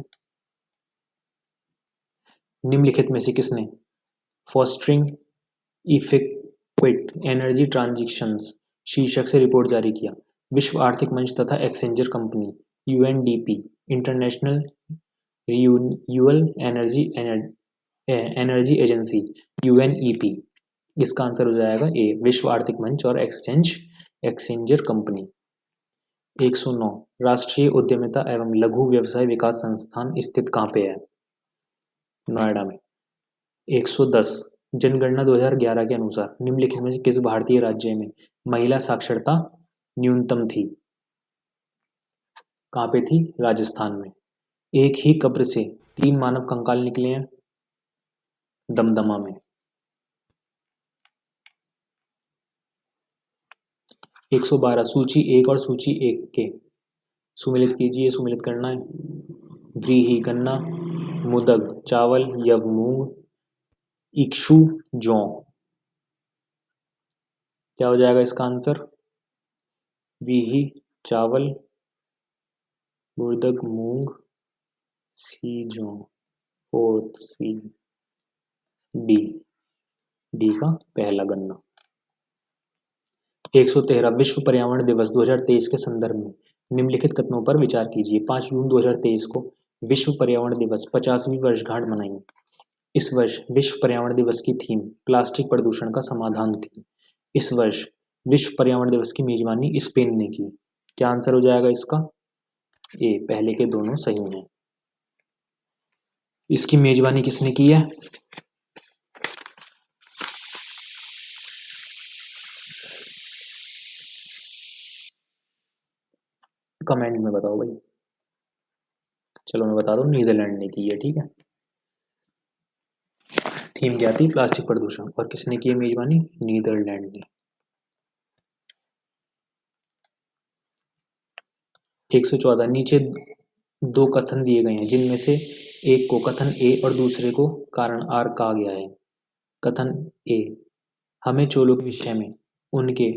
निम्नलिखित में से किसने फॉस्टरिंग इफेक्टिव एनर्जी ट्रांजिशंस शीर्षक से रिपोर्ट जारी किया? विश्व आर्थिक मंच तथा exchanger company, UNDP, international renewable energy agency, UNEP। इसका आंसर हो जाएगा ए, विश्व आर्थिक मंच और एक्सचेंजर कंपनी। 109 राष्ट्रीय उद्यमिता एवं लघु व्यवसाय विकास संस्थान स्थित कहाँ पे है? नोएडा में। 110 जनगणना 2011 के अनुसार निम्नलिखित में से किस भारतीय राज्य में महिला साक्षरता न्यूनतम थी? कहाँ पे थी? राजस्थान में। एक ही कब्र से 3 मानव कंकाल निकले हैं, दमदमा में। 112 सूची 1 और सूची 1 के सुमेलित कीजिए। सुमेलित करना है। व्रीहि गन्ना, मुदग चावल, यव मूंग, इक्षु जौ। क्या हो जाएगा इसका आंसर? व्रीहि चावल, मुदग मूंग, सी जौ। 4th सी, डी का पहला गन्ना। 113 विश्व पर्यावरण दिवस 2023 के संदर्भ में निम्नलिखित कथनों पर विचार कीजिए। 5 जून 2023 को विश्व पर्यावरण दिवस 50वीं वर्षगांठ मनाई। इस वर्ष विश्व पर्यावरण दिवस की थीम प्लास्टिक प्रदूषण का समाधान थी। इस वर्ष विश्व पर्यावरण दिवस की मेजबानी स्पेन ने की। क्या आंसर हो जाएगा इसका? ए, पहले के दोनों सही हैं। इसकी मेजबानी किसने की है? कमेंट में बताओ भाई। चलो मैं बता दूं, नीदरलैंड ने की है। ठीक है। थीम क्या थी? प्लास्टिक प्रदूषण। और किसने की है मेजबानी? नीदरलैंड ने। 114 नीचे 2 कथन दिए गए हैं, जिनमें से एक को कथन ए और दूसरे को कारण आर कहा गया है। कथन ए, हमें चोलों के विषय में उनके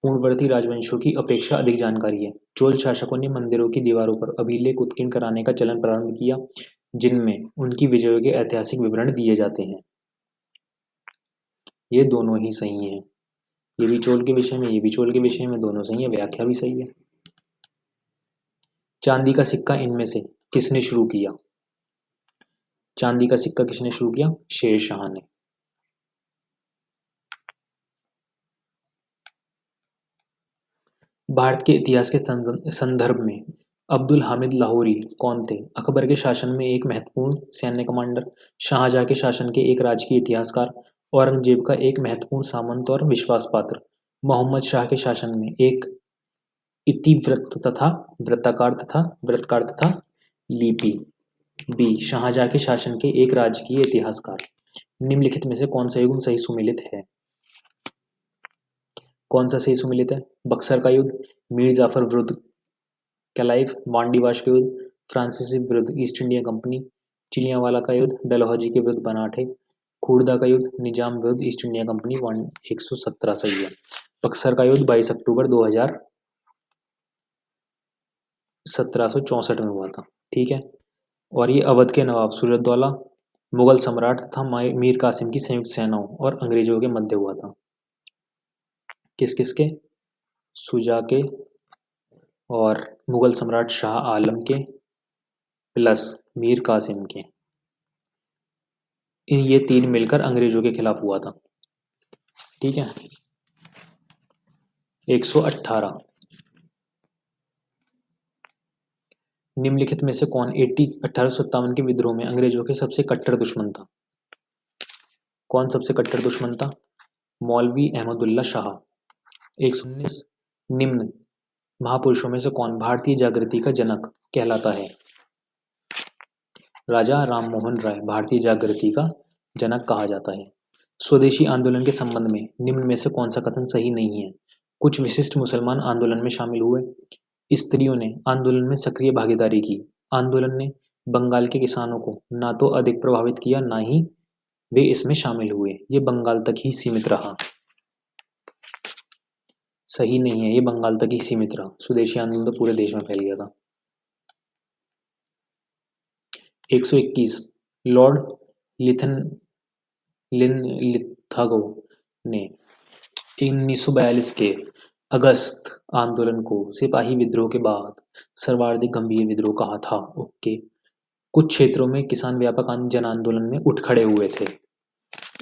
पूर्ववर्ती राजवंशों की अपेक्षा अधिक जानकारी है। चोल शासकों ने मंदिरों की दीवारों पर अभिलेख उत्कीर्ण कराने का चलन प्रारंभ किया, जिनमें उनकी विजयों के ऐतिहासिक विवरण दिए जाते हैं। ये दोनों ही सही हैं। ये भी चोल के विषय में, ये भी चोल के विषय में, दोनों सही है, व्याख्या भी सही है। चांदी का सिक्का इनमें से किसने शुरू किया? चांदी का सिक्का किसने शुरू किया? शेरशाह ने। भारत के इतिहास के संदर्भ में अब्दुल हामिद लाहौरी कौन थे? अकबर के शासन में एक महत्वपूर्ण सैन्य कमांडर, शाहजहां के शासन के एक राजकीय इतिहासकार, औरंगजेब का एक महत्वपूर्ण सामंत और विश्वास पात्र, मोहम्मद शाह के शासन में एक इतिवृत्त तथा व्रतकार तथा लिपि। बी, शाहजहां के शासन के एक राजकीय इतिहासकार। निम्नलिखित में से कौन सा युग्म सही सुमेलित है? कौन सा सही सुमेलित है? बक्सर का युद्ध, मीर जाफर विरुद्ध क्लाइव, मांडीवाश के विरुद्ध फ्रांसीसी विरुद्ध ईस्ट इंडिया कंपनी, चिलियांवाला का युद्ध, डलहौजी के विरुद्ध बनाटे, खुर्दा का युद्ध, निजाम विरुद्ध ईस्ट इंडिया कंपनी। 117 सही है। बक्सर का युद्ध 22 अक्टूबर 1764 में हुआ था। ठीक है। और ये अवध के नवाब सूरजदौला, मुगल सम्राट तथा मीर कासिम की संयुक्त सेनाओं और अंग्रेजों के मध्य हुआ था। किस किस के? सुजा के और मुगल सम्राट शाह आलम के प्लस मीर कासिम के, ये तीन मिलकर अंग्रेजों के खिलाफ हुआ था। ठीक है। 118, निम्नलिखित में से कौन 1857 के विद्रोह में अंग्रेजों के सबसे कट्टर दुश्मन था? कौन सबसे कट्टर दुश्मन था? मौलवी अहमदुल्ला शाह। 119, निम्न महापुरुषों में से कौन भारतीय जागृति का जनक कहलाता है? राजा राममोहन राय भारतीय जागृति का जनक कहा जाता है। स्वदेशी आंदोलन के संबंध में निम्न में से कौन सा कथन सही नहीं है? कुछ विशिष्ट मुसलमान आंदोलन में शामिल हुए, स्त्रियों ने आंदोलन में सक्रिय भागीदारी की, आंदोलन ने बंगाल के किसानों को ना तो अधिक प्रभावित किया ना ही वे इसमें शामिल हुए, ये बंगाल तक ही सीमित रहा। सही नहीं है, ये बंगाल तक ही सीमित रहा। स्वदेशी आंदोलन तो पूरे देश में फैल गया था। 121, लॉर्ड लिथागो ने 1942 के अगस्त आंदोलन को सिपाही विद्रोह के बाद सर्वाधिक गंभीर विद्रोह कहा था। ओके। कुछ क्षेत्रों में किसान व्यापक जन आंदोलन में उठ खड़े हुए थे।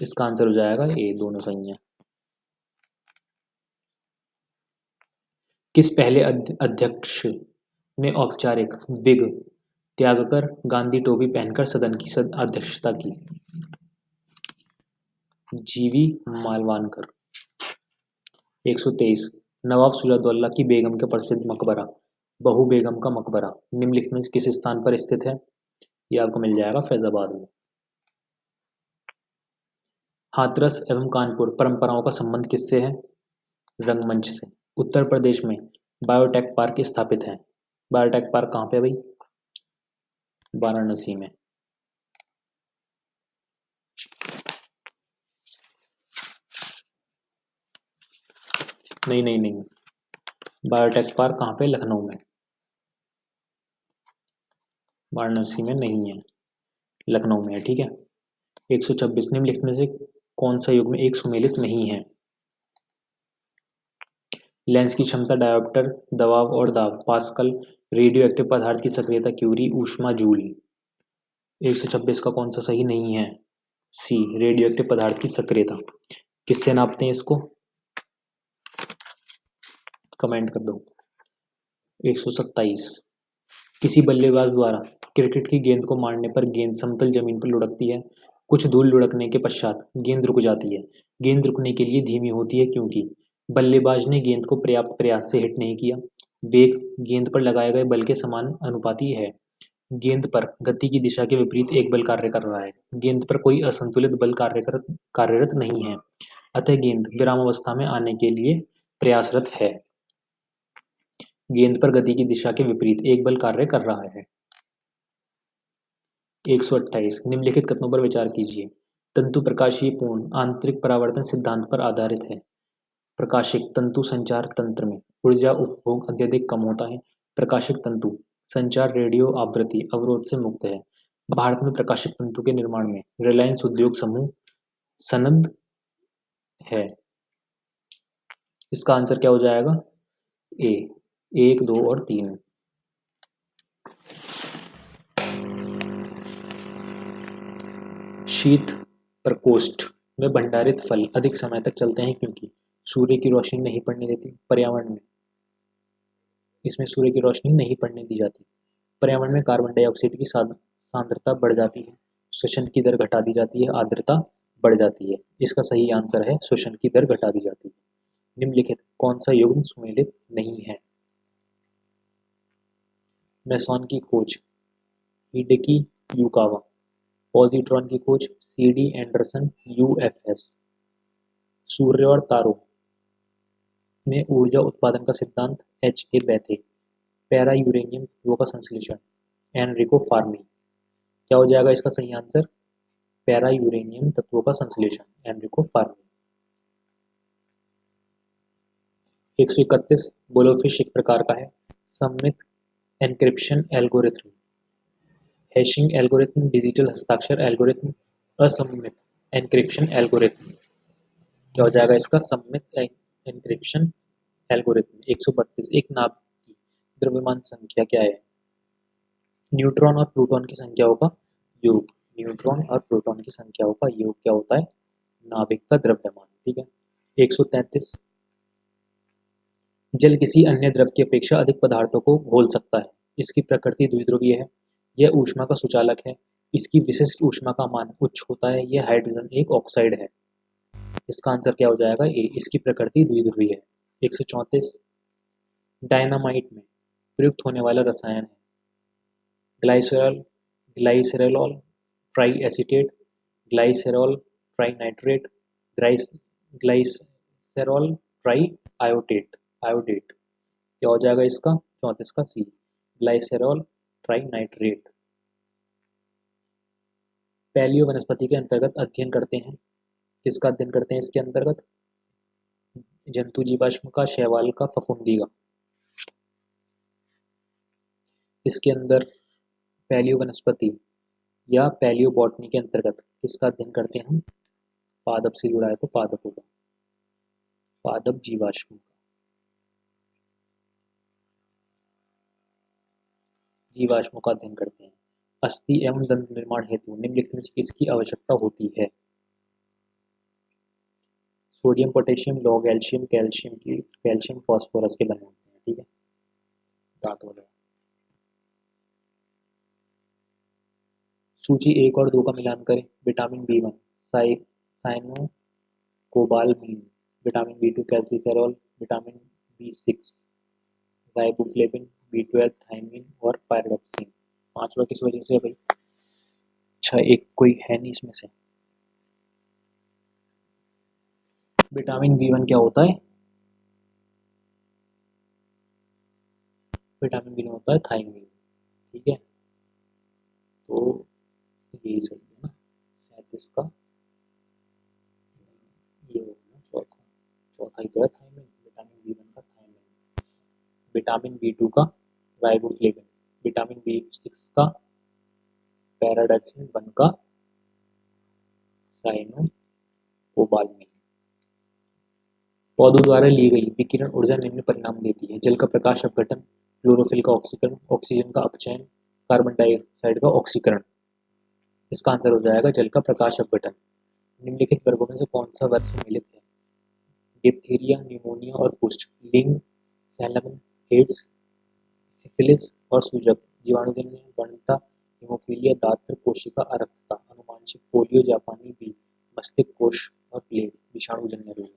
इसका आंसर हो जाएगा ए, दोनों सही है। किस पहले अध्यक्ष ने औपचारिक विग त्याग कर गांधी टोपी पहनकर सदन की अध्यक्षता की? जीवी मालवानकर। 123, नवाब सुजादौल्ला की बेगम का प्रसिद्ध मकबरा बहू बेगम का मकबरा निम्नलिखित में किस स्थान पर स्थित है? यह आपको मिल जाएगा फैजाबाद में। हाथरस एवं कानपुर परंपराओं का संबंध किससे है? रंगमंच से। उत्तर प्रदेश में बायोटेक पार्क स्थापित है। बायोटेक पार्क कहाँ पे है भाई? वाराणसी में। नहीं नहीं नहीं, बायोटेक पार्क कहाँ पे? लखनऊ में। वाराणसी में नहीं है, लखनऊ में है। ठीक है। 126, निम्नलिखित में से कौन सा युग्म एक सुमेलित नहीं है? लेंस की क्षमता, डायोप्टर, दबाव और दाब, पास्कल, रेडियो एक्टिव पदार्थ की सक्रियता, क्यूरी, ऊष्मा, जूल। 126 का कौन सा सही नहीं है? सी, रेडियो एक्टिव पदार्थ की सक्रियता। किससे नापते हैं इसको? कमेंट कर दो। 127, किसी बल्लेबाज द्वारा क्रिकेट की गेंद को मारने पर गेंद समतल जमीन पर लुढ़कती है। कुछ दूर लुढ़कने के पश्चात गेंद रुक जाती है। गेंद रुकने के लिए धीमी होती है क्योंकि बल्लेबाज ने गेंद को पर्याप्त प्रयास से हिट नहीं किया। वेग गेंद पर लगाए गए बल के समान अनुपाती है। गेंद पर गति की दिशा के विपरीत एक बल कार्य कर रहा है। गेंद पर कोई असंतुलित बल कार्यरत नहीं है, अतः गेंद विरामावस्था में आने के लिए प्रयासरत है। गेंद पर गति की दिशा के विपरीत एक बल कार्य कर रहा है। 128, निम्नलिखित कथनों पर विचार कीजिए। तंतु प्रकाशीय पूर्ण आंतरिक परावर्तन सिद्धांत पर आधारित है। प्रकाशिक तंतु संचार तंत्र में ऊर्जा उपभोग अत्यधिक कम होता है। प्रकाशिक तंतु संचार रेडियो आवृत्ति अवरोध से मुक्त है। भारत में प्रकाशिक तंतु के निर्माण में रिलायंस उद्योग समूह सनद है। इसका आंसर क्या हो जाएगा? ए, 1, 2 और 3। शीत प्रकोष्ठ में भंडारित फल अधिक समय तक चलते हैं क्योंकि सूर्य की रोशनी नहीं पड़ने देती पर्यावरण में। इसमें सूर्य की रोशनी नहीं पड़ने दी जाती। पर्यावरण में कार्बन डाइऑक्साइड की सांद्रता बढ़ जाती है, श्वसन की दर घटा दी जाती है, आर्द्रता बढ़ जाती है। इसका सही आंसर है श्वसन की दर घटा दी जाती है। निम्नलिखित कौन सा युग्म सुमेलित नहीं है? मेसॉन की खोज हिडेकी युकावा, पॉजिट्रॉन की खोज CD एंडरसन UFS, सूर्य और तारों में ऊर्जा उत्पादन का सिद्धांत HA बेथे, पैरा यूरेनियम तत्वों का संश्लेषण एनरिको फार्मी। क्या हो जाएगा इसका सही आंसर? पैरा यूरेनियम तत्वों का संश्लेषण एनरिको फार्मी। 131 बोलोफिश एक प्रकार का है। सममित encryption algorithm, hashing algorithm, digital हस्ताक्षर एल्गोरिथ्म, असममित एन्क्रिप्शन एल्गोरिथ्म। क्या हो जाएगा इसका? सममित एन्क्रिप्शन एल्गोरिथ्म। 132 एक नाभिक की द्रव्यमान संख्या क्या है? न्यूट्रॉन और प्रोटॉन की संख्याओं का योग। न्यूट्रॉन और प्रोटॉन की संख्याओं का योग क्या होता है? नाभिक का द्रव्यमान। ठीक है। 133 जल किसी अन्य द्रव की अपेक्षा अधिक पदार्थों को घोल सकता है। इसकी प्रकृति द्विध्रुवीय है। यह ऊष्मा का सुचालक है। इसकी विशिष्ट ऊष्मा का मान उच्च होता है। यह हाइड्रोजन एक ऑक्साइड है। इसका आंसर क्या हो जाएगा? ए, इसकी प्रकृति द्विध्रुवीय है। 134 डायनामाइट में प्रयुक्त होने वाला रसायन है glycerol triacetate, glycerol trinitrate, glycerol triiodate. क्या हो जाएगा इसका? 34 का C, glycerol trinitrate. Palaeo वनस्पति के अंतर्गत अध्ययन करते हैं। किसका अध्ययन करते हैं इसके अंतर्गत? जंतु जीवाश्म का, शैवाल का, फफूंदी का। इसके अंदर पैलियो वनस्पति या पैलियो बॉटनी के अंतर्गत किसका अध्ययन करते हैं हम? पादप से जुड़ा है तो पादपों का, पादप जीवाश्म का। जीवाश्मों का अध्ययन करते हैं। अस्थि एवं दंत निर्माण हेतु निम्नलिखित में से किसकी आवश्यकता होती है? Sodium, potassium, log calcium, calcium phosphorus के बने होते हैं। ठीक है, दांत वगैरह। सूची 1 और 2 का मिलान करें। Vitamin B1 cyanocobalamin, vitamin B2 calciferol, vitamin B6 riboflavin, B12 thiamine और पायरोक्सिन। पांचवा किस वजह से है भाई? अच्छा, एक कोई है नहीं इसमें से। विटामिन B1 क्या होता है? विटामिन B1 होता है थायमिन। ठीक है, तो यही सही है ना। 37 का ये होगा चौथा ही तो है थायमिन। विटामिन B1 का थायमिन, विटामिन B2 का राइबोफ्लेविन, विटामिन B6 का पैराडॉक्सिन, 1 का साइनोकोबालमीन। पौधों द्वारा ली गई विकिरण ऊर्जा निम्न परिणाम देती है। जल का प्रकाश अपघटन, क्लोरोफिल का ऑक्सीकरण, ऑक्सीजन का अपचयन, कार्बन डाइऑक्साइड का ऑक्सीकरण। इसका आंसर हो जाएगा जल का प्रकाश अपघटन। निम्नलिखित वर्गों में से कौन सा वर्ग सम्मिलित है? डिप्थीरिया, न्यूमोनिया और कुष्ठ, लिंग, संलग्न, एड्स, सिफिलिस और सूजक, जीवाणुजन्य, वन्यता, हेमोफीलिया, दात्र, कोशिका अरक्तता, अनुवांशिक, पोलियो, जापानी बी, मस्तिष्क कोश और प्लेग, विषाणुजन्य रोग।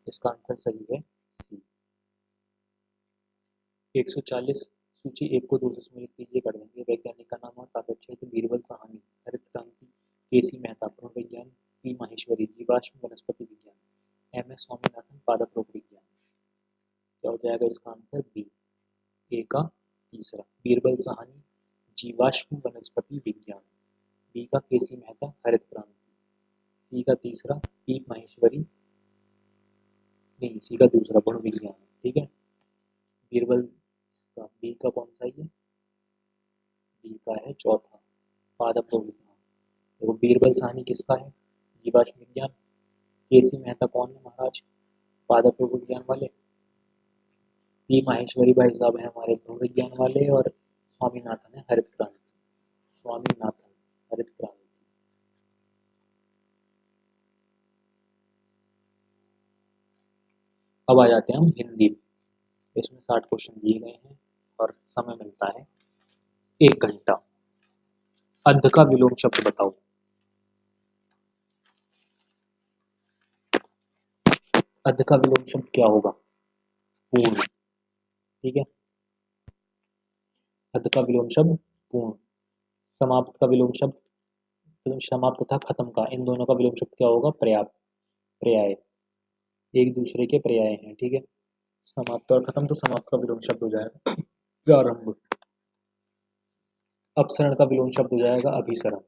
इसका आंसर सही है सी। 140 सूची 1 को 2 से सम्मिलित कीजिए कर देंगे। वैज्ञानिक का नाम और कागज क्षेत्र बीरबल साहनी, हरित क्रांति केसी मेहता, पुनर्विज्ञान पी माहेश्वरी, जीवाश्म वनस्पति विज्ञान MS स्वामीनाथन, पादप रोग विज्ञान। क्या हो जाएगा इसका आंसर? बी, ए का तीसरा, बीरबल साहनी जीवाश्म वनस्पति विज्ञान, बी का केसी मेहता हरित क्रांति, सी का तीसरा पी माहेश्वरी नहीं, इसी का दूसरा गुण विज्ञान है, ठीक है। बीरबल का बी का कौन सा है? बी का है चौथा, पादप विज्ञान। देखो बीरबल साहनी किसका है? जीवाश्म विज्ञान। केसी मेहता कौन है महाराज? पादप विज्ञान वाले। पी माहेश्वरी भाई साहब हैं हमारे भू विज्ञान वाले, और स्वामीनाथन है हरित क्रांति। स्वामीनाथन हरित क्रांति। अब आ जाते हैं हम हिंदी में। इसमें 60 क्वेश्चन दिए गए हैं और समय मिलता है 1 घंटा। अंध का विलोम शब्द बताओ। अंध का विलोम शब्द क्या होगा? पूर्ण, ठीक है। अंध का विलोम शब्द पूर्ण। समाप्त का विलोम शब्द, तो समाप्त तथा खत्म का, इन दोनों का विलोम शब्द क्या होगा? पर्याप्त, पर्याय, एक दूसरे के पर्याय हैं, ठीक है। समाप्त और खत्म, तो समाप्त का विलोम शब्द हो जाएगा प्रारंभ। अपसरण का विलोम शब्द हो जाएगा अभिसरण।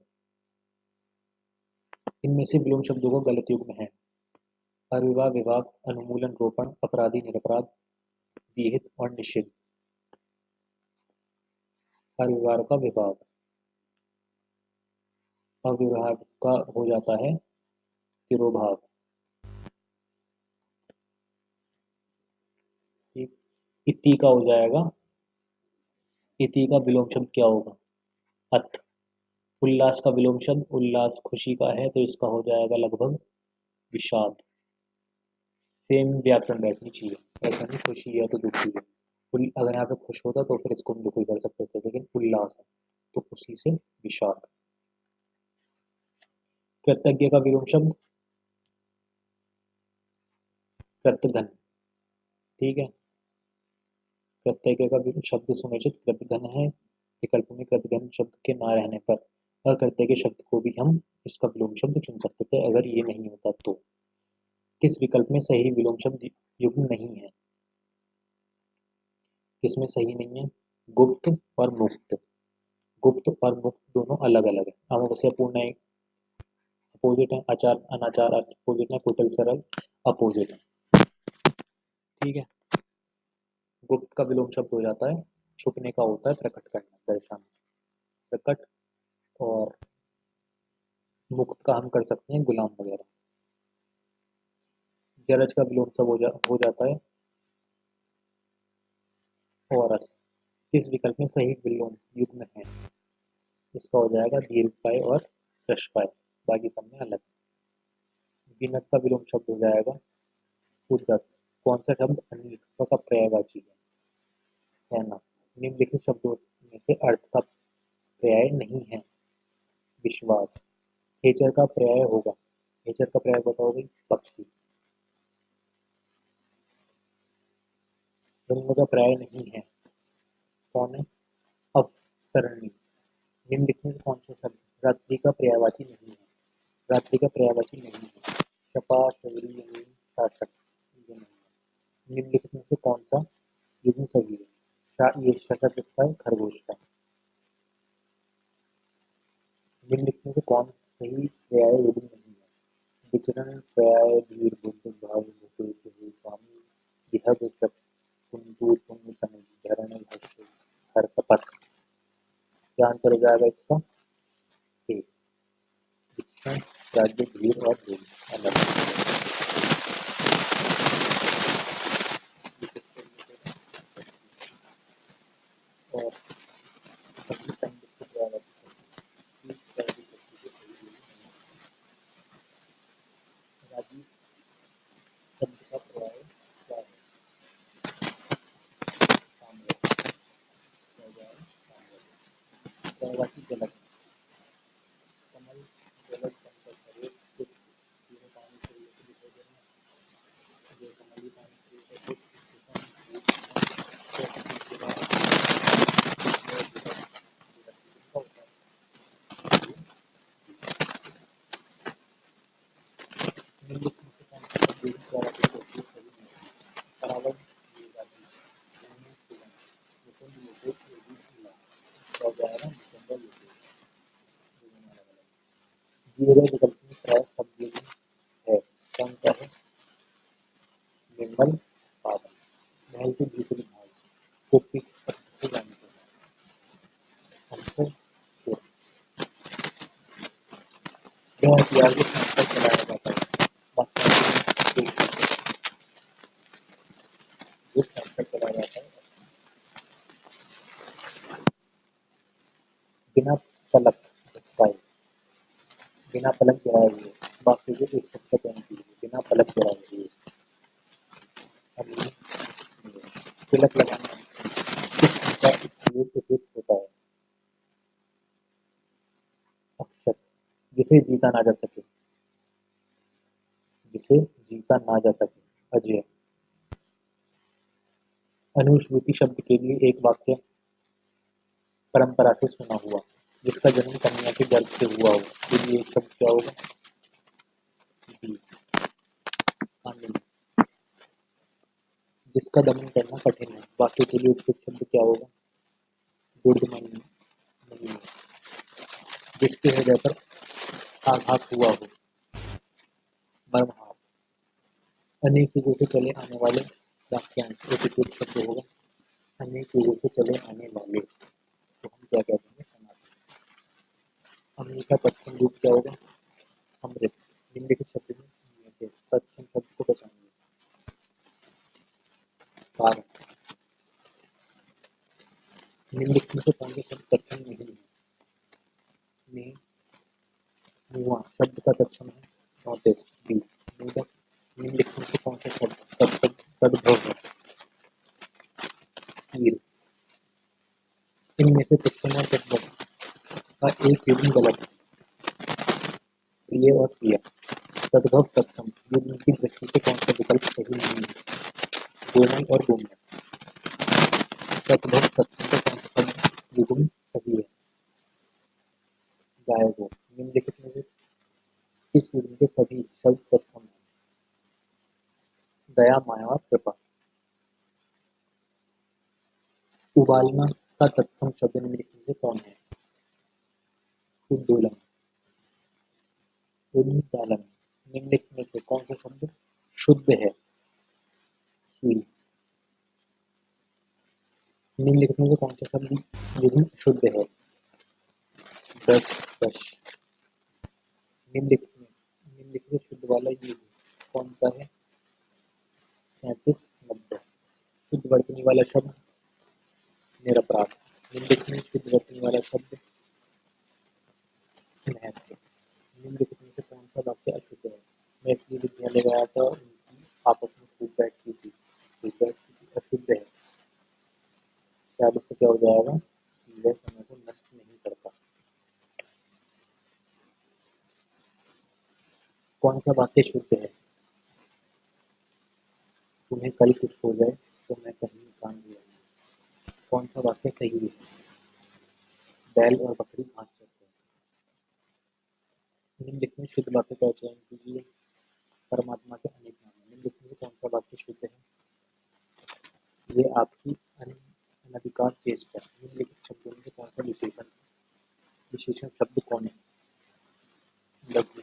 इनमें से विलोम शब्दों को गलत युग्म है: अविवाह विभाग, अनुमूलन रोपण, अपराधी निरपराध, विहित और निषिद्ध। अविवाह का विभाग, अविवाह का हो जाता है तिरोभाव, ठीक। इति का हो जाएगा, इति का विलोम शब्द क्या होगा? अथ। उल्लास का विलोम शब्द, उल्लास खुशी का है तो इसका हो जाएगा लगभग विषाद। सेम व्याकरण बैठनी चाहिए, ऐसा नहीं खुशी है तो दुखी है। अगर यहाँ पे खुश होता तो फिर इसको हम दुखी कर सकते थे, लेकिन उल्लास है तो खुशी से विषाद। कृतज्ञ का विलोम शब्द कृतघ्न, ठीक है। कृतज्ञ का विलोम शब्द सुनिश्चित कृतघ्न है। विकल्प में कृतघ्न शब्द के ना रहने पर अकृतज्ञ शब्द को भी हम इसका विलोम शब्द चुन सकते थे अगर ये नहीं होता तो। किस विकल्प में सही विलोम शब्द युग्म नहीं है? किसमें सही नहीं है? गुप्त और मुक्त। गुप्त और मुक्त दोनों अलग अलग है। अमावस्या पूर्ण एक अपोजिट है, आचार अनाचार अपोजिट है, कुटिल सरल अपोजिट है, ठीक है। गुप्त का विलोम शब्द हो जाता है छुपने का, होता है प्रकट करना, दर्शाना, प्रकट। और मुक्त का हम कर सकते हैं गुलाम वगैरह। जरज का विलोम शब्द हो जाता है औरस। किस विकल्प में सही विलोम युग्म है? इसका हो जाएगा दीर्घकाय और ह्रस्वकाय, बाकी सब में अलग। विनत का विलोम शब्द हो जाएगा उद्धत। कौन सा शब्द अनिर्दिष्ट का पर्यायवाची है? सेना। निम्नलिखित शब्दों में से अर्थ का पर्याय नहीं है? विश्वास। खेचर का पर्याय होगा, खेचर का पर्याय बताओ भाई? पक्षी। रंग का पर्याय नहीं है, कौन है? अवतरणी। निम्नलिखित में से कौन सा शब्द रात्रि का पर्यायवाची नहीं है? रात्रि का पर्यायवाची नहीं है। शपा, शबरी, यमीन, शासक, ये नहीं है। निम्नलिखित में से कौन सा युग्म सही है? ये शतक किसका है? खरगोश का। निम्नलिखित में से कौन सही पर्याय युग्म नहीं है? विचरण, पर्याय, धीर, बुद्ध, भाव, मुकुट, स्वामी, दिहग, कुंतु, तुंग, तनुज, धरण, भस्म, हर, तपस। क्या आंसर हो जाएगा इसका? ए। विचरण, राज्य, धीर और बोध अलग। और सभी संयुक्त पर्यायवाची शब्द इस तरह की शक्ति को सही नहीं है। राजीव शब्द का पर्याय क्या है? साम्राज्य। क्या हो जाएगा? साम्राज्य। पर्यायवाची गलत है। कमल, जलद, पंकज, हरेक, पुष्प, तीनों पानी से रिलेटेड दिखाई दे रहे हैं। ये कमल ही पानी से रिलेटेड, कुसुम, धूप, निम्नलिखित में से कौन सा शब्द एक द्वारा के उपयोग सही नहीं है? परावल, बेगाजी, भूमि, सुगम, मुकुंद, मुकुट, योगी, लीला। क्या हो जाएगा? मुकुंद, योगी। दोनों अलग अलग। दिए गए विकल्प में प्राय शब्द युग्म है, कौन सा है? यह हथियार किस नाम पर चलाया जाता है? वाक्यांश में जिस नाम पर चलाया जाता है। बिना पलक झपकाए, बिना पलक गिराए हुए वाक्य के एक शब्द का चयन कीजिए। बिना पलक गिराए हुए, तिलक लगाना किस संख्या उपयुक्त उपयुक्त होता है? अक्षर, जिसे जीता ना जा सके, जिसे जीता ना जा सके। अजय। अनुश्रुति शब्द के लिए एक वाक्य परंपरा से सुना हुआ, जिसका जन्म कन्या के गर्भ से हुआ हो, के लिए एक शब्द क्या होगा? बी, आनंद। जिसका दमन करना कठिन है, वाक्य के लिए उपयुक्त शब्द क्या होगा? दुर्दमन नहीं। जिसके हृदय पर आघात हुआ हो, मर्महार। अनेक युगों से चले आने वाले वाक्यांश एक उपयुक्त शब्द होगा। अनेक युगों से चले आने वाले तो हम क्या कहते हैं? सनातन। अम्ली का तत्सम रूप क्या होगा? अमृत। निम्नलिखित शब्द में से तत्सम शब्द को पहचानिए। कारण। निम्नलिखित में से कौन सा शब्द तत्सम नहीं है? में मुआ शब्द का तत्सम है नोटिस। बी, मोदक। निम्नलिखित में से कौन सा शब्द तद्भव है? तीर। इनमें से तत्सम और तद्भव का एक युग्म गलत है। प्रिय और प्रिया। तद्भव तत्सम युग्म की दृष्टि से कौन सा विकल्प सही नहीं है? गोमय और गोमय। तद्भव तत्सम का कौन सा शब्द युग्म सही है? गाय गो। निम्नलिखित में से किस युग्म के सभी शब्द तत्सम है? दया, माया और कृपा। उबालना का तत्सम शब्द निम्नलिखित में से कौन है? उद्दोलन। उन्मूलन। निम्नलिखित में से कौन सा शब्द शुद्ध है? सुई। निम्नलिखित में से कौन सा शब्द युग्म शुद्ध है? दस, दश। निम्नलिखित में शुद्ध वाला युग्म कौन सा है? 37, 90। शुद्ध वर्तनी वाला शब्द निरपराध। निम्नलिखित में शुद्ध वर्तनी वाला शब्द महत्व। निम्नलिखित में से कौन सा वाक्य अशुद्ध है? मैं इसलिए विद्यालय गया था, उनकी आपस में खूब बैठती थी। अशुद्ध है। 46 का क्या हो जाएगा? वह समय को नष्ट नहीं करता। कौन सा वाक्य शुद्ध है? तुम्हें कल कुछ हो जाए तो मैं कहीं काम दिया। कौन सा वाक्य सही है? बैल और बकरी घास चरते हैं। निम्नलिखित में शुद्ध वाक्य का चयन कीजिए। परमात्मा के अनेक नाम हैं। निम्नलिखित में कौन सा वाक्य शुद्ध है? ये आपकी अनधिकार चेष्टा। निम्नलिखित शब्दों में से कौन सा विशेषण शब्द कौन है? लघु।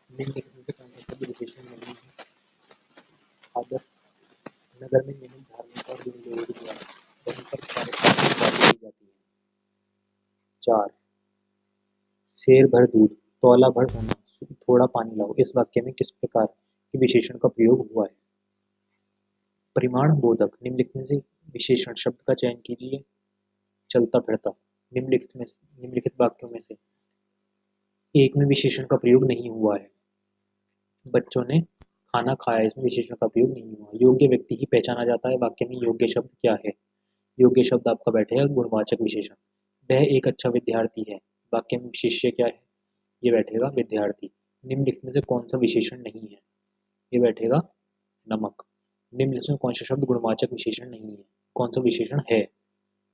निम्नलिखित में से कौन सा शब्द विशेषण नहीं है? आदर। नगर में नियमित धार्मिक और दिन लोगों द्वारा वहीं पर कार्यक्रम की जाती है। 4, शेर भर दूध, तौला भर सोना, थोड़ा पानी लाओ। इस वाक्य में किस प्रकार के विशेषण का प्रयोग हुआ है? परिमाण बोधक। निम्नलिखित में से विशेषण शब्द का चयन कीजिए। चलता फिरता। निम्नलिखित वाक्यों में से एक में विशेषण का प्रयोग नहीं हुआ है। बच्चों ने खाना खाया, इसमें विशेषण का प्रयोग नहीं हुआ। योग्य व्यक्ति ही पहचाना जाता है, वाक्य में योग्य शब्द क्या है? योग्य शब्द आपका बैठेगा गुणवाचक विशेषण। वह एक अच्छा विद्यार्थी है, वाक्य में विशेष्य क्या है? ये बैठेगा विद्यार्थी। निम्नलिखित में से कौन सा विशेषण नहीं है? ये बैठेगा नमक। निम्नलिखित में कौन सा शब्द गुणवाचक विशेषण नहीं है? कौन सा विशेषण है?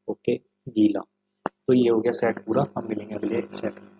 ओके, गीला। तो ये हो गया सेट पूरा। हम मिलेंगे अगले सेट में।